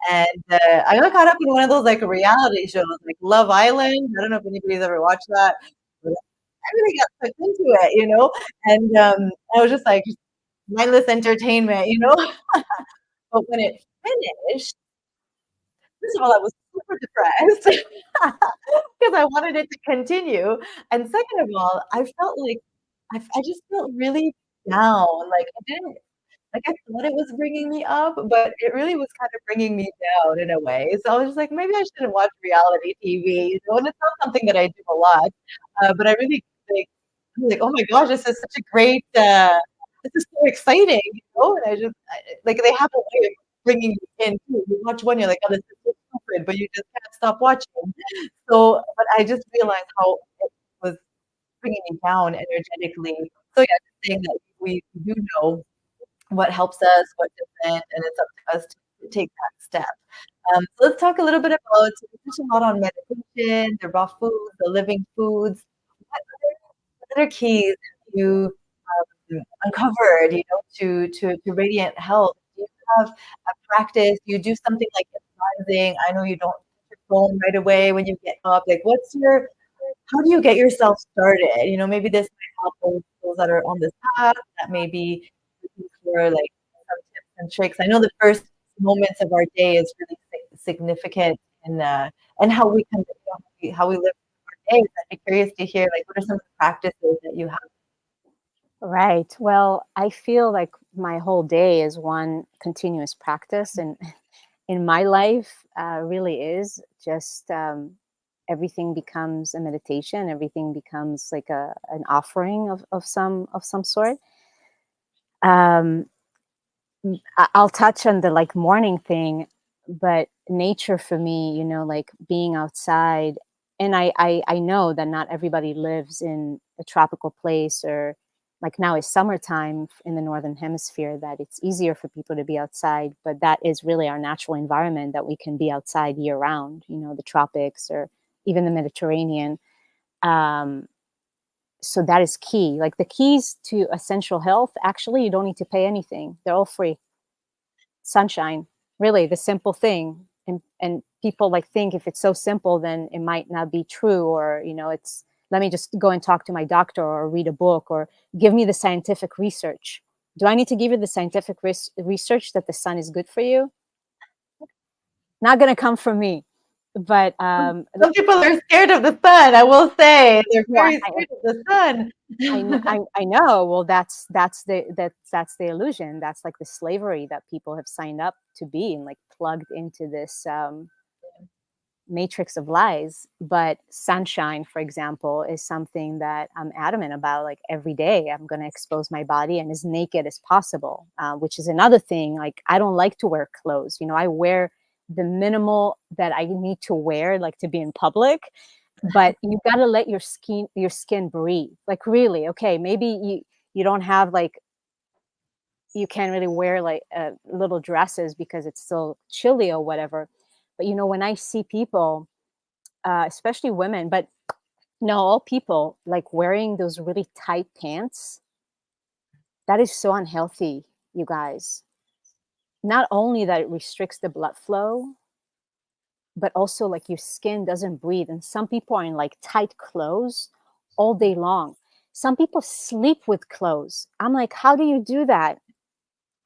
and I got caught up in one of those like reality shows, like Love Island. I don't know if anybody's ever watched that. But I really got sucked into it, you know, and I was just like just mindless entertainment, you know. But when it finished, first of all, I was super depressed because I wanted it to continue, and second of all, I felt like I just felt really down, like, I didn't like, I thought it was bringing me up, but it really was kind of bringing me down in a way, so I was just like, "Maybe I shouldn't watch reality TV," you know, and it's not something that I do a lot, but I really, like I'm like, "Oh my gosh, this is such a great, this is so exciting," you know, and like, they have a way of bringing you in too. You watch one, you're like, "Oh, this is so stupid," but you just can't stop watching. So, but I just realized how it was bringing me down energetically. So, yeah, just saying that we do know what helps us, what doesn't, and it's up to us to take that step. So let's talk a little bit about so we touched a lot on meditation, the raw foods, the living foods. What other keys have you, uncovered, you know, to radiant health? Do you have a practice? Do you do something like exercising? I know you don't touch your phone right away when you get up. Like, what's your how do you get yourself started? You know, maybe this might help those that are on this path that may be looking for, like, some tips and tricks. I know the first moments of our day is really significant in, and how we can, you know, how we live our days. I'd be curious to hear, like, what are some of the practices that you have? Right. Well, I feel like my whole day is one continuous practice, and in my life, really is just everything becomes a meditation. Everything becomes like a an offering of some sort. Um, I'll touch on the like morning thing, but nature for me, you know, like being outside, and I know that not everybody lives in a tropical place, or like now is summertime in the northern hemisphere, that it's easier for people to be outside, but that is really our natural environment, that we can be outside year round, you know, the tropics or even the Mediterranean. Um, so that is key. Like the keys to essential health, actually, you don't need to pay anything. They're all free. Sunshine, really the simple thing. And people like think if it's so simple, then it might not be true, or you know, it's, let me just go and talk to my doctor or read a book or give me the scientific research. Do I need to give you the scientific research that the sun is good for you? Not going to come from me. But Some people are scared of the sun, I will say. They're well, very scared of the sun. I know. Well, that's the illusion. That's like the slavery that people have signed up to be, and like plugged into this matrix of lies. But sunshine, for example, is something that I'm adamant about. Like every day, I'm going to expose my body and as naked as possible, which is another thing. Like I don't like to wear clothes. You know, I wear the minimal that I need to wear, like to be in public. But you got to let your skin breathe. Like really, okay, maybe you don't have like, you can't really wear like little dresses because it's still chilly or whatever. But you know, when I see people, especially women, but no, all people, like wearing those really tight pants, that is so unhealthy, you guys. Not only that it restricts the blood flow, but also like your skin doesn't breathe. And some people are in like tight clothes all day long. Some people sleep with clothes. I'm like, how do you do that?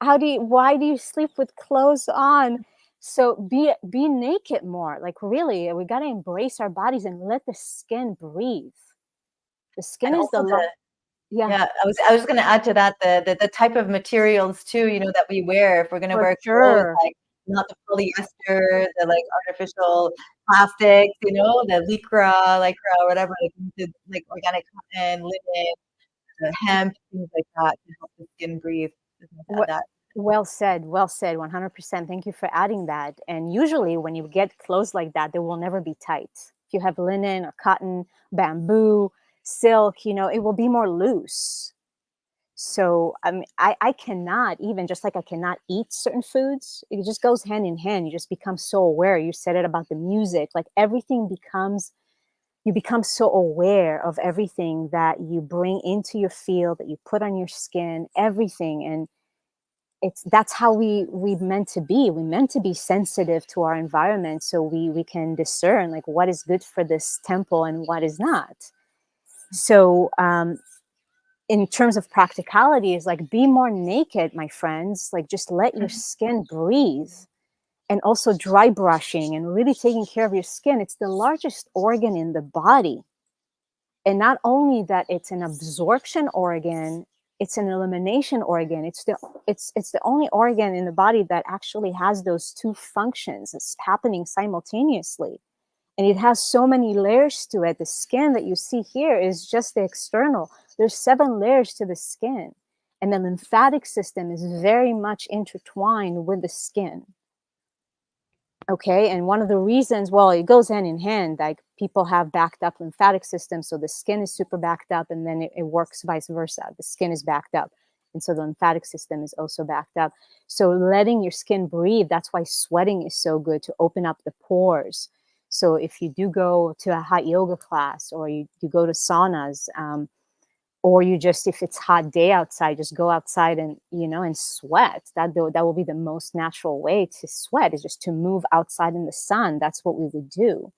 Why do you sleep with clothes on? So be naked more. Like really, we got to embrace our bodies and let the skin breathe. The skin And is the also the yeah, yeah, I was gonna add to that the type of materials too, that we wear. If we're gonna for wear clothes, sure. like not the polyester, the like artificial plastics, the lycra, whatever, like organic cotton, linen, hemp, things like that to help the skin breathe. Just want to add What that. Well said, well said, 100%. Thank you for adding that. And usually when you get clothes like that, they will never be tight. If you have linen or cotton, bamboo, silk, you know, it will be more loose. So I cannot, even just like I cannot eat certain foods. It just goes hand in hand. You just become so aware. You said it about the music, like everything becomes, you become so aware of everything that you bring into your field, that you put on your skin, everything. And that's how we meant to be. We meant to be sensitive to our environment, so we can discern like what is good for this temple and what is not. So in terms of practicality, is like be more naked, my friends. Like just let your skin breathe. And also dry brushing and really taking care of your skin. It's the largest organ in the body. And not only that, it's an absorption organ, it's an elimination organ. It's the only organ in the body that actually has those two functions. It's happening simultaneously. And it has so many layers to it. The skin that you see here is just the external. There's 7 layers to the skin. And the lymphatic system is very much intertwined with the skin. Okay, and one of the reasons, well, it goes hand in hand. Like people have backed up lymphatic systems, so the skin is super backed up, and then it works vice versa. The skin is backed up, and so the lymphatic system is also backed up. So letting your skin breathe, that's why sweating is so good, to open up the pores. So if you do go to a hot yoga class, or you go to saunas, or you just, if it's hot day outside, just go outside and and sweat. That will be the most natural way to sweat, is just to move outside in the sun. That's what we would do.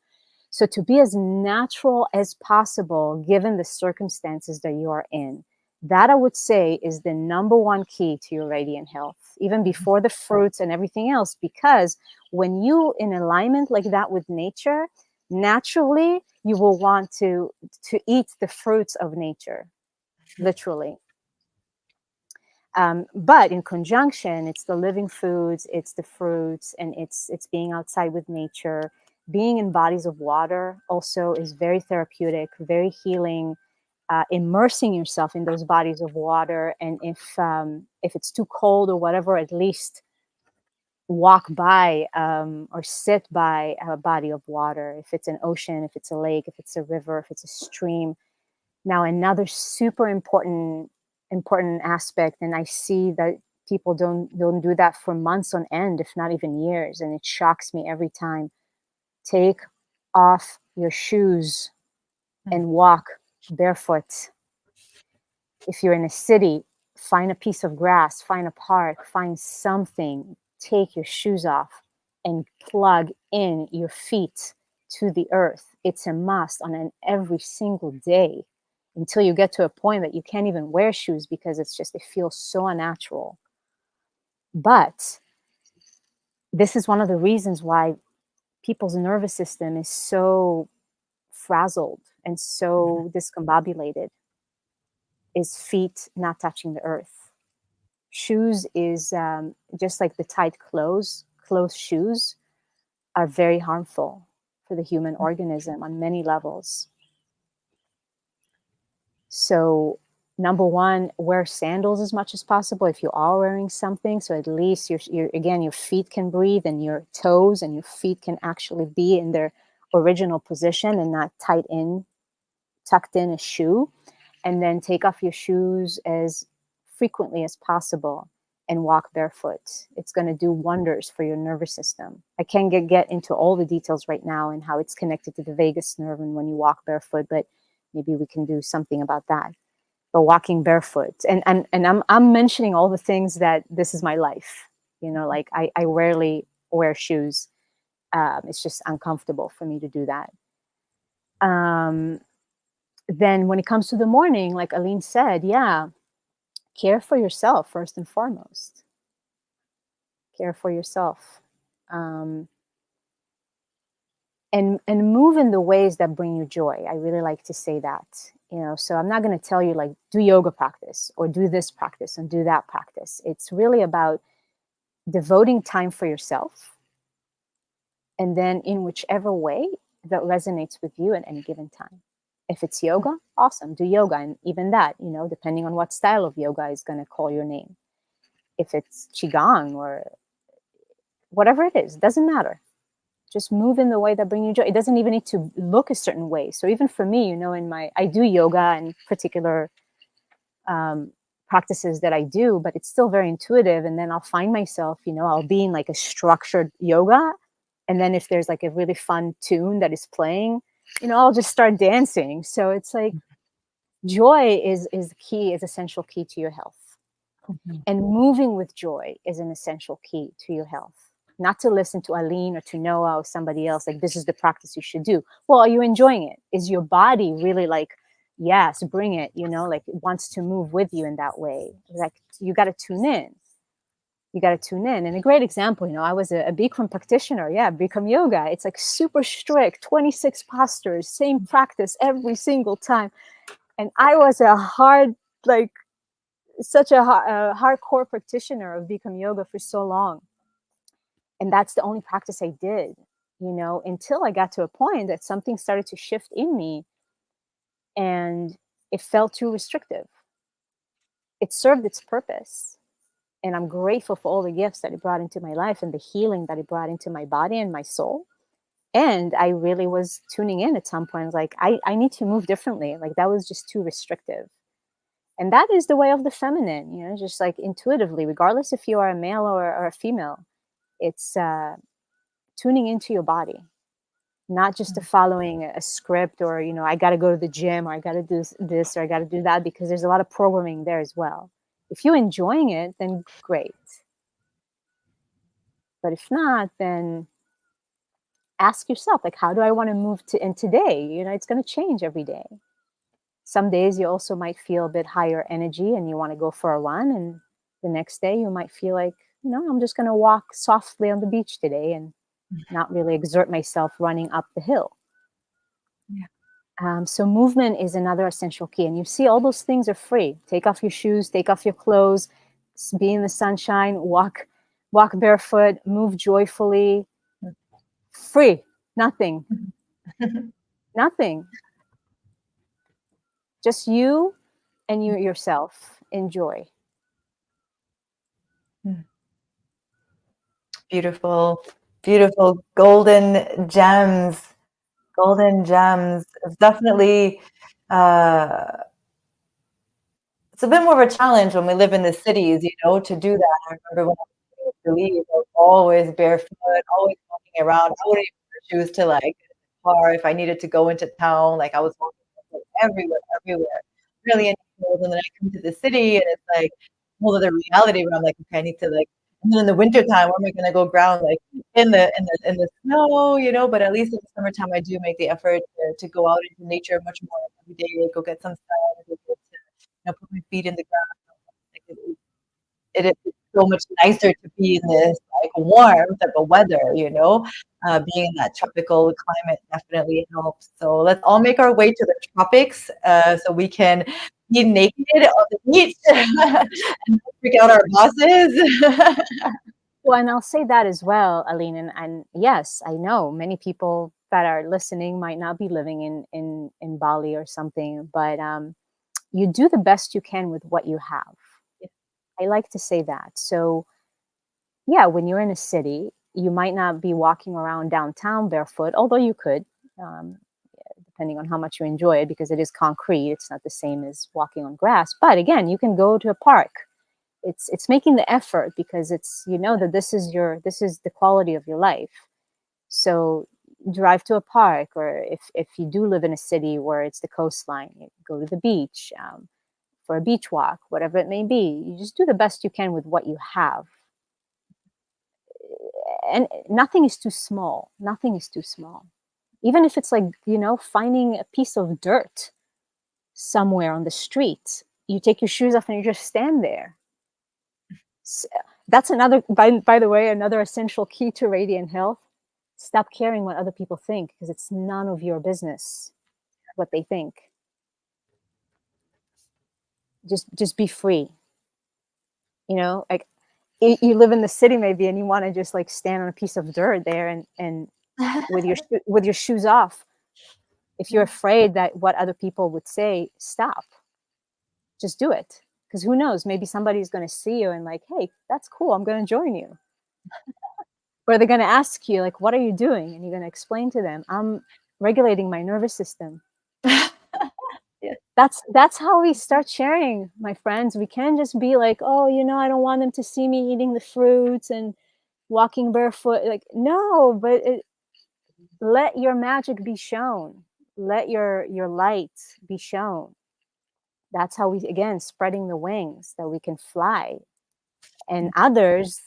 So to be as natural as possible given the circumstances that you are in, that I would say is the number one key to your radiant health, even before the fruits and everything else. Because when you in alignment like that with nature, naturally you will want to eat the fruits of nature, literally. But in conjunction, it's the living foods, it's the fruits, and it's being outside with nature. Being in bodies of water also is very therapeutic, very healing. Immersing yourself in those bodies of water, and if it's too cold or whatever, at least walk by or sit by a body of water. If it's an ocean, if it's a lake, if it's a river, if it's a stream. Now, another super important aspect, and I see that people don't do that for months on end, if not even years, and it shocks me every time. Take off your shoes Mm. and walk barefoot. If you're in a city, find a piece of grass, find a park, find something, take your shoes off and plug in your feet to the earth. It's a must on an every single day until you get to a point that you can't even wear shoes because it feels so unnatural. But this is one of the reasons why people's nervous system is so frazzled and Mhm. so discombobulated, is feet not touching the earth. Shoes is just like the tight closed shoes are very harmful for the human organism on many levels. So, number one, wear sandals as much as possible if you are wearing something. So at least your feet can breathe, and your toes and your feet can actually be in their original position and not tucked in a shoe. And then take off your shoes as frequently as possible and walk barefoot. It's going to do wonders for your nervous system. I can't get into all the details right now and how it's connected to the vagus nerve and when you walk barefoot, but maybe we can do something about that. But walking barefoot, and I'm mentioning all the things that this is my life. Like I rarely wear shoes. It's just uncomfortable for me to do that. Um, then when it comes to the morning, like Aline said, yeah, care for yourself first and foremost. Care for yourself. Um, and move in the ways that bring you joy. I really like to say that. So I'm not going to tell you like do yoga practice or do this practice and do that practice. It's really about devoting time for yourself, and then in whichever way that resonates with you at any given time. If it's yoga, awesome, do yoga. And even that, depending on what style of yoga is going to call your name. If it's qigong or whatever it is, doesn't matter. Just move in the way that brings you joy. It doesn't even need to look a certain way. So even for me, I do yoga and particular um, practices that I do, but it's still very intuitive. And then I'll find myself, I'll be in like a structured yoga. And then if there's like a really fun tune that is playing, I'll just start dancing. So it's like joy is key, is essential key to your health. Mhm. And moving with joy is an essential key to your health. Not to listen to Aline or to Noah or somebody else, like, this is the practice you should do. Well, are you enjoying it? Is your body really like, yes, bring it, like it wants to move with you in that way? Like, you got to tune in. You got to tune in. And a great example, I was a Bikram practitioner. Yeah, Bikram yoga. It's like super strict, 26 postures, same practice every single time. And I was like, such a hardcore practitioner of Bikram yoga for so long. And that's the only practice I did, until I got to a point that something started to shift in me and it felt too restrictive. It served its purpose. And I'm grateful for all the gifts that it brought into my life and the healing that it brought into my body and my soul. And I really was tuning in at some point. I was like, I need to move differently. Like, that was just too restrictive. And that is the way of the feminine, just like intuitively, regardless if you are a male or a female. It's tuning into your body, not just to following a script or, I got to go to the gym or I got to do this or I got to do that, because there's a lot of programming there as well. If you're enjoying it, then great. But if not, then ask yourself, like, how do I want to move to in today? It's going to change every day. Some days you also might feel a bit higher energy and you want to go for a run. And the next day you might feel like, I'm just going to walk softly on the beach today and not really exert myself running up the hill. Yeah. So movement is another essential key. And you see, all those things are free. Take off your shoes, take off your clothes, be in the sunshine, walk barefoot, move joyfully, free, nothing, nothing. Just you and you yourself. Enjoy. Beautiful, beautiful golden gems. Golden gems. It's definitely it's a bit more of a challenge when we live in the cities, to do that. I remember when I was to leave, I was always barefoot, always walking around. I wouldn't even choose to like get in the car if I needed to go into town. Like I was walking barefoot everywhere, everywhere. Really into cold. And then I come to the city and it's like a whole other reality where I'm like, okay, I need to like and then in the wintertime, where am I gonna go ground like in the snow, but at least in the summertime I do make the effort to go out into nature much more every day, go get some sun, go get put my feet in the ground. Like it is so much nicer to be in this like warm type of weather, being in that tropical climate definitely helps. So let's all make our way to the tropics so we can be naked on the beach and freak out our bosses. Well, and I'll say that as well, Aline. And yes, I know many people that are listening might not be living in Bali or something, but you do the best you can with what you have. I like to say that. So yeah, when you're in a city, you might not be walking around downtown barefoot, although you could, um, depending on how much you enjoy it, because it is concrete. It's not the same as walking on grass. But again, you can go to a park. It's making the effort because it's that this is the quality of your life. So drive to a park, or if you do live in a city where it's the coastline, you go to the beach for a beach walk, whatever it may be. You just do the best you can with what you have, and nothing is too small. Nothing is too small. Even if it's like finding a piece of dirt somewhere on the street, you take your shoes off and you just stand there. S That's another by the way, another essential key to radiant health. Stop caring what other people think because it's none of your business what they think. Just be free. Like you live in the city maybe and you want to just like stand on a piece of dirt there and with your shoes off. If you're afraid that what other people would say, stop. Just do it. Because who knows? Maybe somebody's going to see you and like, hey, that's cool. I'm going to join you. Or they're going to ask you like, what are you doing? And you're going to explain to them, I'm regulating my nervous system. Yeah. That's how we start sharing, my friends. We can't just be like, oh, I don't want them to see me eating the fruits and walking barefoot. Like, no, but let your magic be shown. Let your light be shown. That's how we, again, spreading the wings that we can fly. And others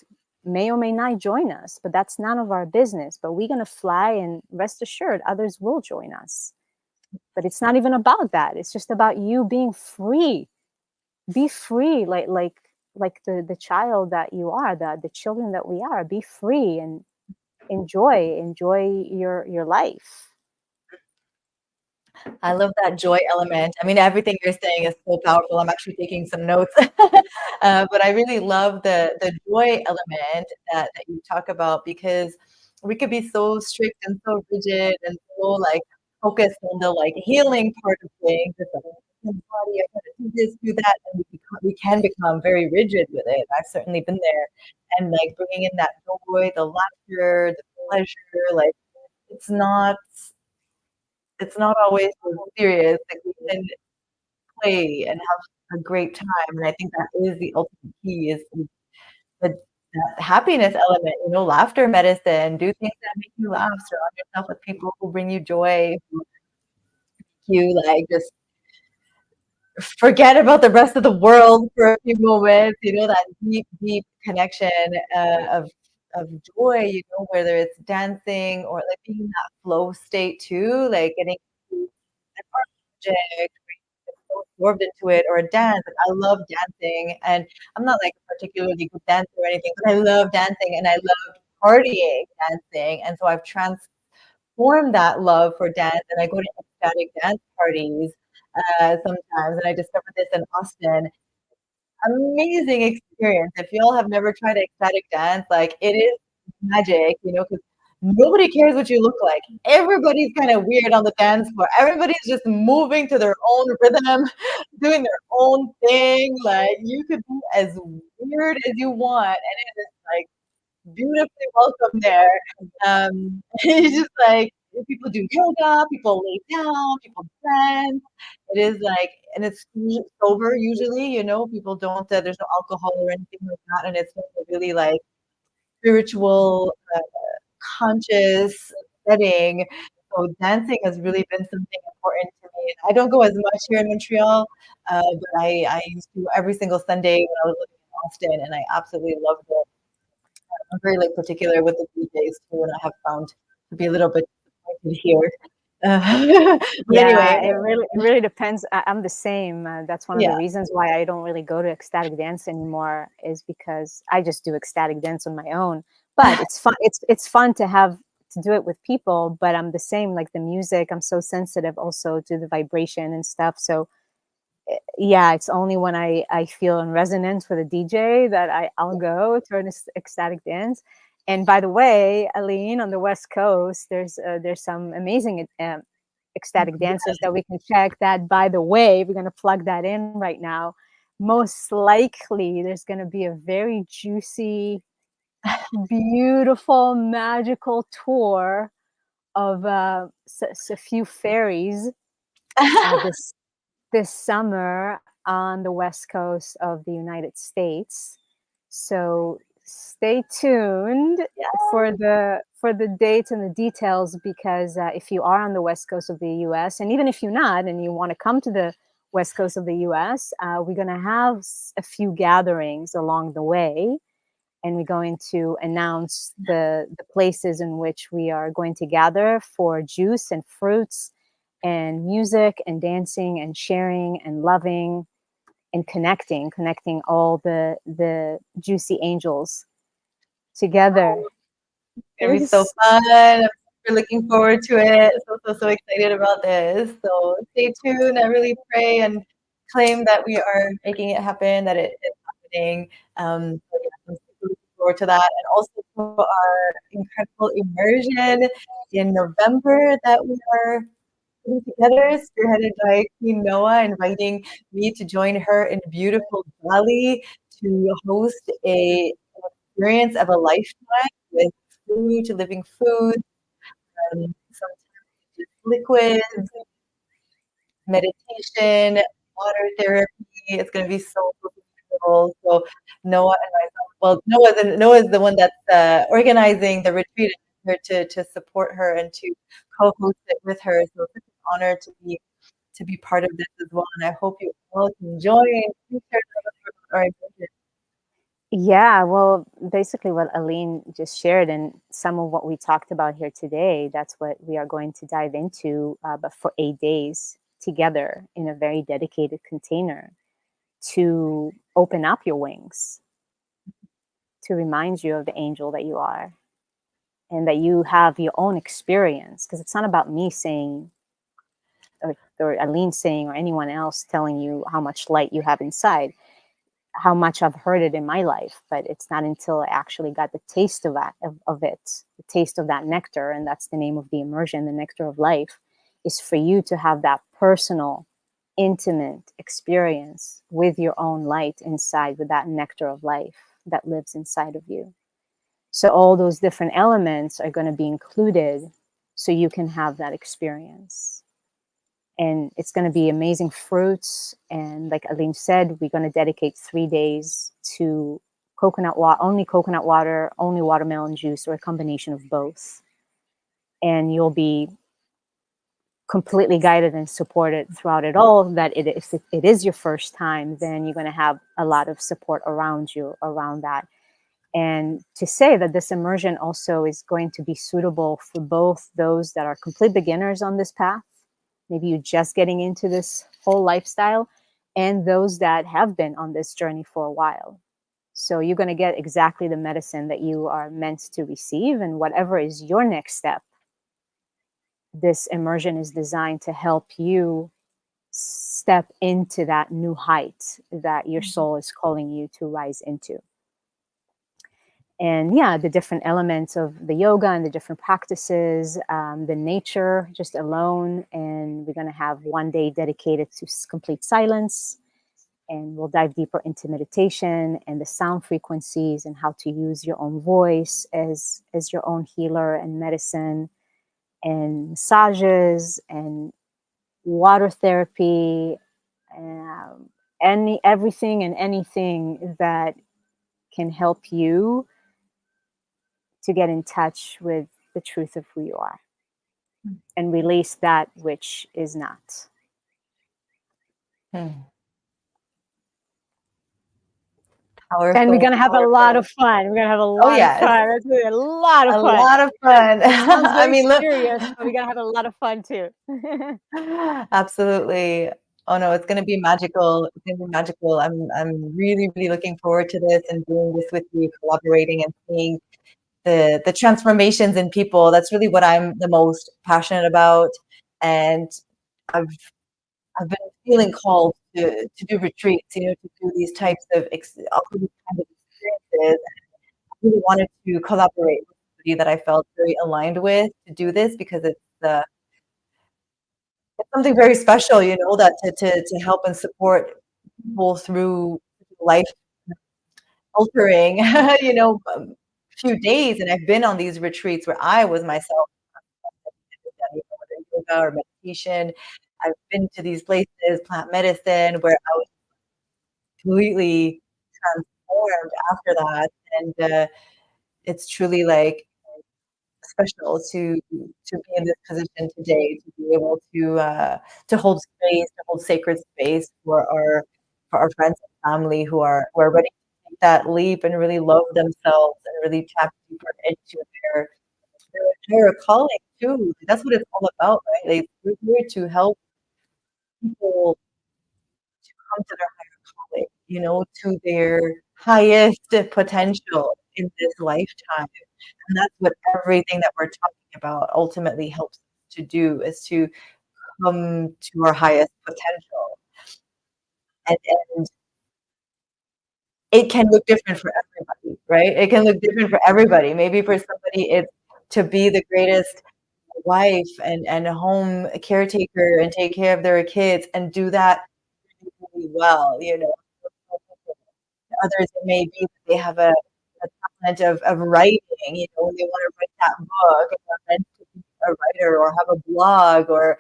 may or may not join us, but that's none of our business. But we're going to fly, and rest assured, others will join us. But it's not even about that. It's just about you being free. Be free, like the child that you are, the children that we are. Be free and enjoy your life. I love that joy element. I mean, everything you're saying is so powerful. I'm actually taking some notes, but I really love the joy element that you talk about because we could be so strict and so rigid and so like focused on the like healing part of things. It's like, "Oh, my body, I gotta do this, do that, and we can become very rigid with it. I've certainly been there, and like bringing in that joy, the laughter, the pleasure, like it's not it's not always so serious. Like we can play and have a great time, and I think that is the ultimate key is the that happiness element, laughter medicine, do things that make you laugh, surround yourself with people who bring you joy, who make you, like, just forget about the rest of the world for a few moments, that deep, deep connection, of joy, whether it's dancing or, like, being in that flow state too, like, getting to an art project so absorbed into it or a dance. Like, I love dancing, and I'm not like a particularly good dancer or anything, but I love dancing and I love partying dancing. And so I've transformed that love for dance, and I go to ecstatic dance parties sometimes. And I discovered this in Austin. amazing experience. If y'all have never tried ecstatic dance, like it is magic, you know, because nobody cares what you look like. Everybody's kind of weird on the dance floor. Everybody's just moving to their own rhythm, doing their own thing. Like you could be as weird as you want, and it is like beautifully welcome there. It's just like people do yoga, people lay down, people dance. It is like, and it's sober usually. You know, people don't. There's no alcohol or anything like that, and it's like a really like spiritual, conscious setting. So dancing has really been something important to me. I don't go as much here in Montreal, but I used to every single Sunday when I was living in Austin, and I absolutely loved it. I'm very like particular with the DJs too, and I have found to be a little bit disappointed here. But Yeah, anyway, it really depends. I'm the same. That's one of the yeah. reasons why I don't really go to ecstatic dance anymore, is because I just do ecstatic dance on my own. But it's fun. It's fun to have to do it with people. But I'm the same. Like the music, I'm so sensitive also to the vibration and stuff. So yeah, it's only when I feel in resonance with a DJ that I'll go to an ecstatic dance. And by the way, Aline, on the West Coast, there's some amazing ecstatic Yeah. dances that we can check. That, by the way, we're gonna plug that in right now. Most likely, there's gonna be a very juicy, beautiful, magical tour of a few fairies this summer on the west coast of the United States. So stay tuned for the dates and the details, because if you are on the west coast of the U.S., and even if you're not and you want to come to the west coast of the U.S., we're going to have a few gatherings along the way, and we're going to announce the places in which we are going to gather for juice and fruits and music and dancing and sharing and loving and connecting all the juicy angels together. Gonna be It so is. fun. I'm super looking forward to it. So excited about this. So stay tuned. I really pray and claim that we are making it happen, that it is happening. So yeah, I'm super looking forward to that. And also to our incredible immersion in November that we are putting together, spearheaded by Queen Noa, inviting me to join her in beautiful Bali to host an experience of a lifetime with food, living food, sometimes just liquids, meditation, water therapy. It's going to be so beautiful. So Noah and myself, well, Noah's the one that's organizing the retreat, and here to support her and to co-host it with her. So it's an honor to be part of this as well. And I hope you all can join. Please share our intention. Yeah, well, basically what Aline just shared and some of what we talked about here today, that's what we are going to dive into, but for 8 days together in a very dedicated container to open up your wings, to remind you of the angel that you are, and that you have your own experience. Because it's not about me saying, or Aline saying, or anyone else telling you how much light you have inside, how much I've heard it in my life, but it's not until I actually got the taste of that, of it, the taste of that nectar, and that's the name of the immersion, the nectar of life, is for you to have that personal, intimate experience with your own light inside, with that nectar of life that lives inside of you. So all those different elements are going to be included so you can have that experience. And it's going to be amazing fruits. And like Aline said, we're going to dedicate 3 days to coconut water, only watermelon juice, or a combination of both. And you'll be completely guided and supported throughout it all. That if it is your first time, then you're going to have a lot of support around you around that. And to say that this immersion also is going to be suitable for both those that are complete beginners on this path, maybe you're just getting into this whole lifestyle, and those that have been on this journey for a while. So you're going to get exactly the medicine that you are meant to receive. And whatever is your next step, this immersion is designed to help you step into that new height that your Mhm. soul is calling you to rise into. And yeah, the different elements of the yoga and the different practices, the nature just alone. And we're going to have one day dedicated to complete silence. And we'll dive deeper into meditation and the sound frequencies and how to use your own voice as your own healer and medicine, and massages and water therapy, any everything and anything that can help you to get in touch with the truth of who you are and release that which is not. Hmm. And we're Powerful, gonna have a lot powerful. of fun. We're gonna have a Oh, lot of yes. fun. It's gonna be a lot of A fun. lot of fun. It sounds I very mean, look. serious, but we're gonna have a lot of fun too. Absolutely. Oh, no, it's gonna be magical. It's gonna be magical. I'm really, really looking forward to this and doing this with you, collaborating and seeing the transformations in people. That's really what I'm the most passionate about. And I've I've been feeling called to do retreats, to do these types of offer these kinds of experiences. I really wanted to collaborate with somebody that I felt very aligned with to do this because it's something very special, that to help and support people through life altering, few days. And I've been on these retreats where I was myself, whether yoga or meditation. I've been to these places, plant medicine, where I was completely transformed after that. And it's truly like special to be in this position today, to be able to hold space, to hold sacred space for our friends and family who are ready to take that leap and really love themselves and really tap deeper into their higher calling too. That's what it's all about, right? Like, we're here to help people to come to their higher calling, to their highest potential in this lifetime. And that's what everything that we're talking about ultimately helps us to do, is to come to our highest potential. And it can look different for everybody, right? It can look different for everybody. Maybe for somebody it's to be the greatest wife and a home caretaker and take care of their kids and do that really well. Others, it may be that they have a talent of writing, and they want to write that book and they're meant to be a writer or have a blog, or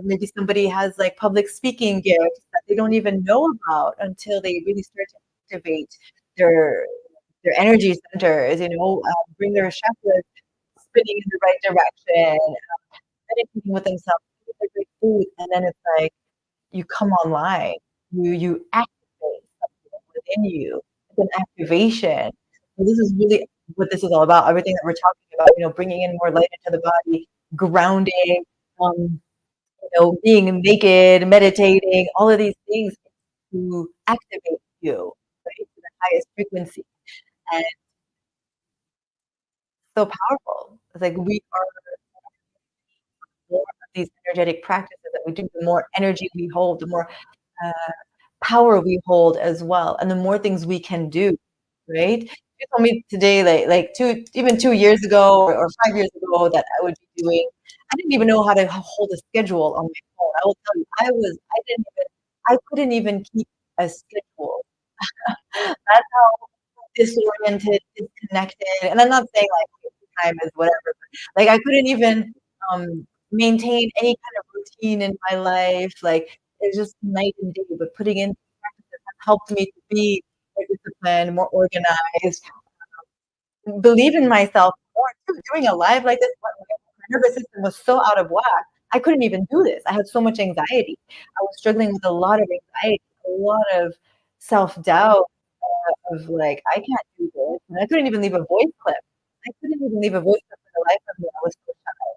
maybe somebody has like public speaking gifts that they don't even know about until they really start to activate their their energy centers, bring their chakras spinning in the right direction, meditating with themselves, eating their great food, and then it's like you come online, you activate something within you. It's an activation. So this is really what this is all about. Everything that we're talking about, bringing in more light into the body, grounding, um, being naked, meditating, all of these things to activate you, right, to the highest frequency. And so powerful. It's like we are more of these energetic practices that we do, the more energy we hold, the more uh, power we hold as well, and the more things we can do, right? You told me today, like 2 years ago or 5 years ago, that I would be doing. I didn't even know how to hold a schedule on my phone. I will tell you, I couldn't even keep a schedule. That's how disoriented, disconnected, and I'm not saying like time is whatever, but like I couldn't even maintain any kind of routine in my life. Like it's just night and day. But putting in practices has helped me to be more disciplined, more organized, believe in myself more too. Doing a live like this, my nervous system was so out of whack. I couldn't even do this. I had so much anxiety. I was struggling with a lot of anxiety, a lot of self doubt of like, I can't do this. And I couldn't even leave a voice clip. I couldn't even leave a voice clip for the life of me. I was so shy.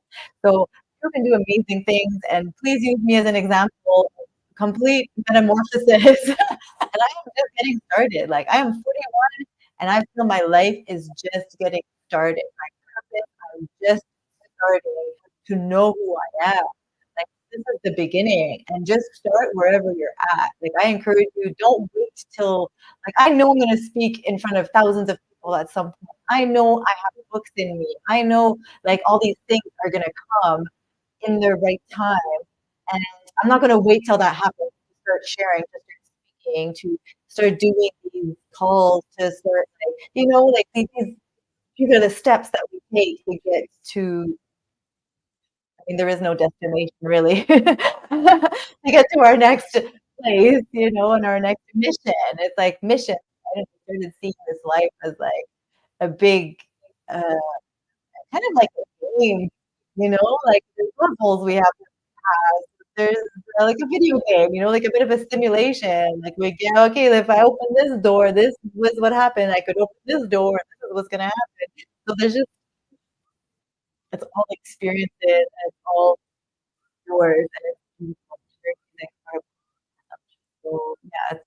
So you can do amazing things, and please use me as an example. Complete metamorphosis, and I am just getting started. Like I am 41, and I feel my life is just getting started. My purpose, I'm just starting to know who I am. Like this is the beginning, and just start wherever you're at. Like, I encourage you, don't wait till, like, I know I'm gonna speak in front of thousands of people at some point. I know I have books in me. I know, like, all these things are gonna come in the right time, and I'm not gonna wait till that happens to start sharing, to start speaking, to start doing these calls, to start, like, like, these are the steps that we take to get to, I mean, there is no destination really to get to our next place, and our next mission. It's like mission. I started seeing this life as like a big, uh, kind of like a game, like there's levels we have to pass. There's like a video game, like a bit of a simulation. Like we get, okay, if I open this door, this was what happened. I could open this door, this is what's gonna happen. So there's just, it's all experiences, and it's all yours, and it's beautiful. It's incredible. So yeah,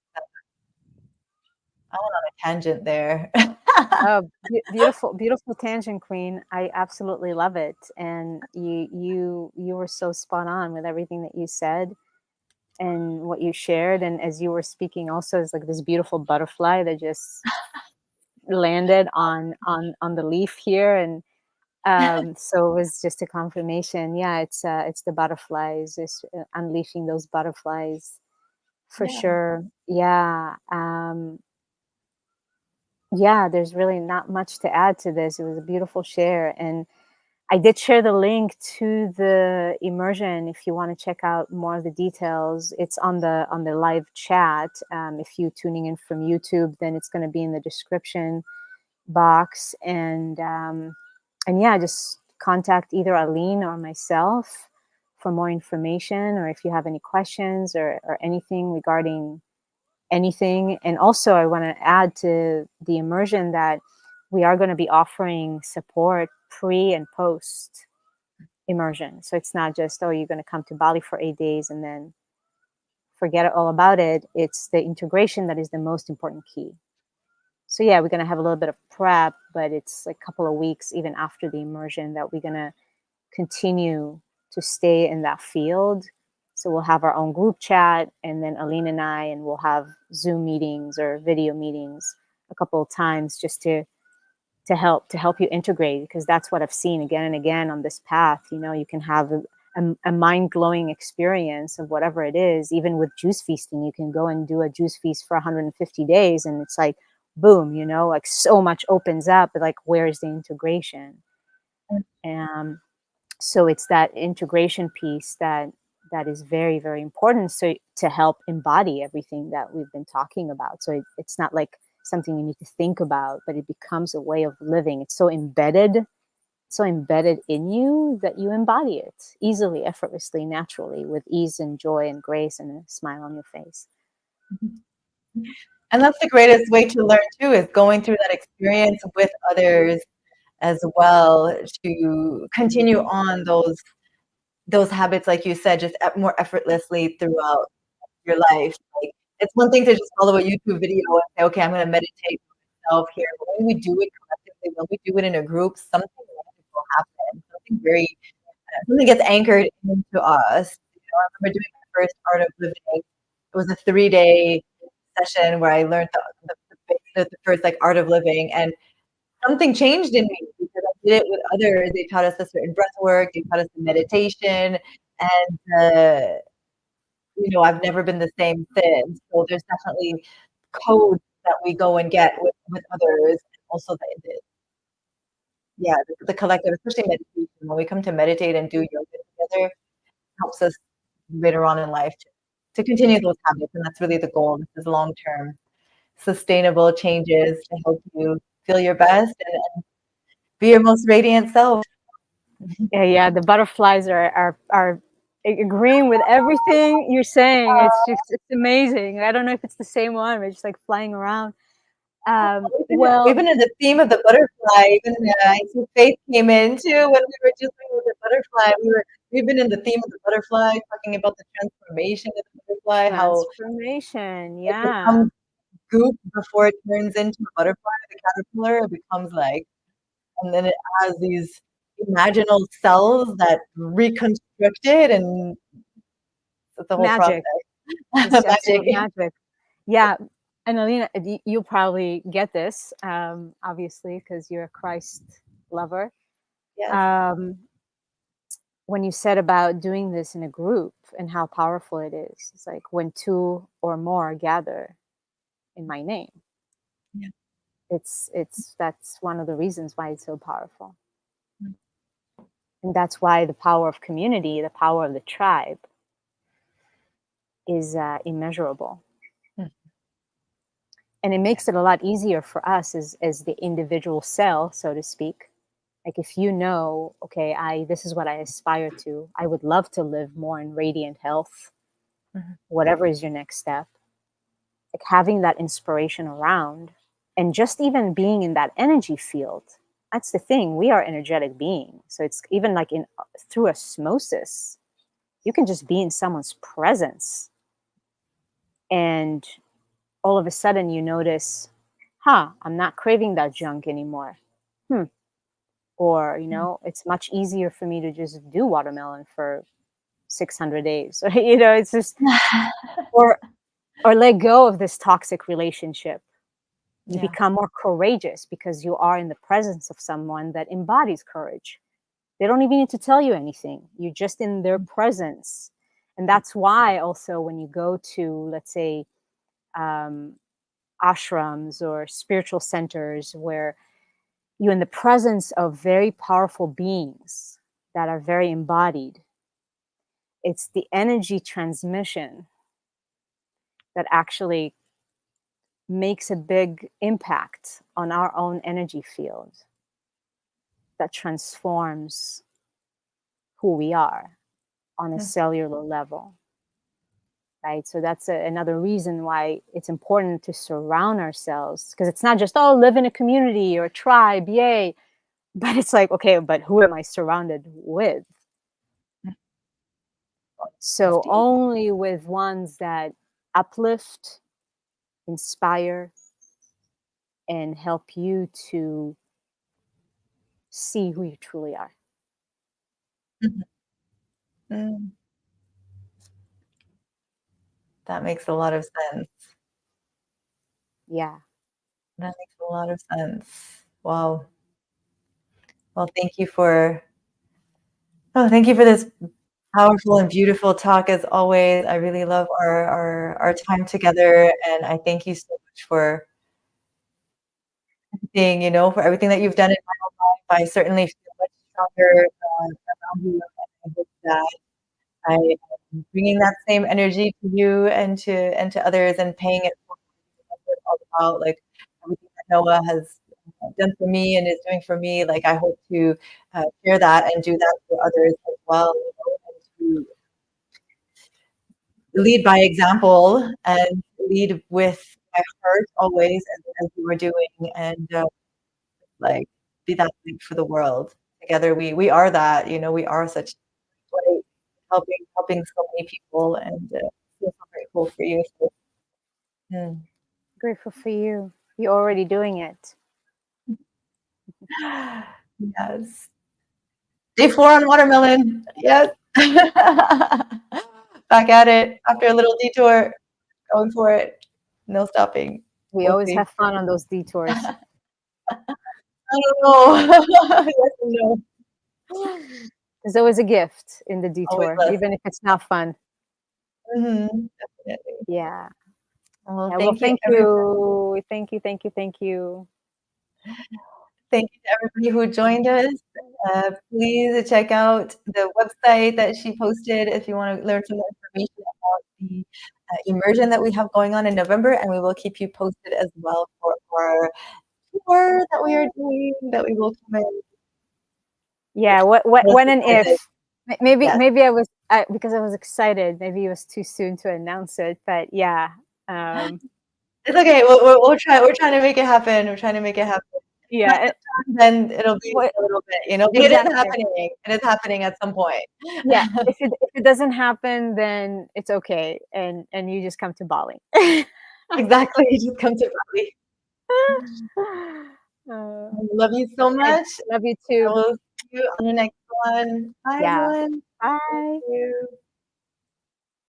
I went on a tangent there. Oh, beautiful, beautiful tangent, Queen. I absolutely love it, and you were so spot on with everything that you said and what you shared. And as you were speaking, also, it's like this beautiful butterfly that just landed on the leaf here, and so it was just a confirmation. Yeah, it's the butterflies, it's unleashing those butterflies for Yeah. sure. Yeah. Yeah, there's really not much to add to this. It was a beautiful share. And I did share the link to the immersion if you want to check out more of the details. It's on the live chat. If you tuning in from YouTube, then it's going to be in the description box. And yeah, just contact either Aline or myself for more information, or if you have any questions or anything regarding anything. And also, I want to add to the immersion that we are going to be offering support pre and post immersion. So it's not just, oh, you're going to come to Bali for 8 days and then forget all about it. It's the integration that is the most important key. So yeah, we're going to have a little bit of prep, but it's like a couple of weeks even after the immersion that we're going to continue to stay in that field. So we'll have our own group chat, and then Aline and I, and we'll have Zoom meetings or video meetings a couple of times just to help you integrate, because that's what I've seen again and again on this path. You can have a mind-glowing experience of whatever it is. Even with juice feasting, you can go and do a juice feast for 150 days, and it's like boom, like so much opens up, but like where is the integration? And so it's that integration piece that is very, very important, so to help embody everything that we've been talking about. So it's not like something you need to think about, but it becomes a way of living. It's so embedded in you that you embody it easily, effortlessly, naturally, with ease and joy and grace and a smile on your face. And that's the greatest way to learn too, is going through that experience with others as well, to continue on those habits, like you said, just more effortlessly throughout your life. Like, it's one thing to just follow a YouTube video and say, okay, I'm going to meditate myself here. But when we do it collectively, when we do it in a group, something magical happens. Something gets anchored into us. I remember doing my first Art of Living. It was a 3-day session where I learned the first like Art of Living, and something changed in me because I did it with others. They taught us a certain breath work, they taught us the meditation, and I've never been the same since. So there's definitely codes that we go and get with others, and also the collective, especially meditation. When we come to meditate and do yoga together, helps us later on in life to continue those habits, and that's really the goal. This is long term, sustainable changes to help you feel your best and be your most radiant self. Yeah, the butterflies are agreeing with everything you're saying. It's amazing. I don't know if it's the same one, but it's just like flying around. We've Well, been in the theme of the butterfly. Even I see Faith came in too when we were just with the butterfly. We've been in the theme of the butterfly, talking about the transformation of the butterfly, how transformation, it yeah. becomes goop before it turns into a butterfly, the caterpillar. It becomes like, and then it has these imaginal cells that reconstruct it, and It's a whole process. Magic. It's Magic. absolute magic. Yeah, and Alina, you'll probably get this, obviously, because you're a Christ lover. Yes. Um, when you said about doing this in a group and how powerful it is, it's like when two or more gather in my name. Yeah. It's that's one of the reasons why it's so powerful, Mm, and that's why the power of community, the power of the tribe, is immeasurable. mm, And it makes it a lot easier for us as the individual cell, so to speak. Like if you know, okay, I this is what I aspire to. I would love to live more in radiant health, mhm, whatever is your next step. Like having that inspiration around and just even being in that energy field. That's the thing. We are energetic beings. So it's even like in through osmosis, you can just be in someone's presence and all of a sudden you notice, huh, I'm not craving that junk anymore. Hmm. Or, mm. it's much easier for me to just do watermelon for 600 days. It's just, or, or let go of this toxic relationship. You Yeah. become more courageous because you are in the presence of someone that embodies courage. They don't even need to tell you anything. You're just in their Mm, presence. And that's why also when you go to, let's say, um, ashrams or spiritual centers where you're in the presence of very powerful beings that are very embodied, it's the energy transmission that actually makes a big impact on our own energy field that transforms who we are on a mm, cellular level, right? So that's another reason why it's important to surround ourselves, because it's not just, oh, live in a community or a tribe, yay. But it's like, okay, but who am I surrounded with? mm. That's So deep. only with ones that uplift, inspire, and help you to see who you truly are. Mhm. Mm. That makes a lot of sense. Yeah. That makes a lot of sense. Wow. Well, thank you for this powerful and beautiful talk as always. I really love our time together, and I thank you so much for for everything that you've done in my life. I certainly feel much stronger, around you, and I hope that I am bringing that same energy to you and to others and paying it forward. That's what it's all about, like, everything that Noah has, done for me and is doing for me, like, I hope to, share that and do that for others as well, and to lead by example and lead with my heart always as you were doing, and, like, be that light for the world. Together we are that, we are such light, helping so many people, and, feel so grateful for you. So, mm. Grateful for you. You're already doing it. Yes. Day 4 on watermelon. Yes. Back at it after a little detour, going for it. No stopping. We We'll always see. have fun on those detours. I don't know. Yes and no. There's always a gift in the Always detour, less. even if it's not fun. Mhm. Definitely. Yeah. Well, Yeah. Well, thank you, thank everyone. you. Thank you. Thank you. Thank you. Thank you to everybody who joined us. Please check out the website that she posted if you wanna learn some more information about the, immersion that we have going on in November, and we will keep you posted as well for our tour that we are doing, that we will come in. Yeah. What, Most when and excited. if. Maybe, Yes. maybe because I was excited. Maybe it was too soon to announce it, but yeah. Um, It's okay. We'll try. We're trying to make it happen. We're trying to make it happen. If not yeah. this time, then it'll be What, a little bit, but it is exactly. happening. It is happening at some point. Yeah. If it doesn't happen, then it's okay, and you just come to Bali. Exactly. You just come to Bali. Uh, I love you so okay. much. Love you I too. will see you on the next one. Bye, Yeah. everyone. Thank Bye. you.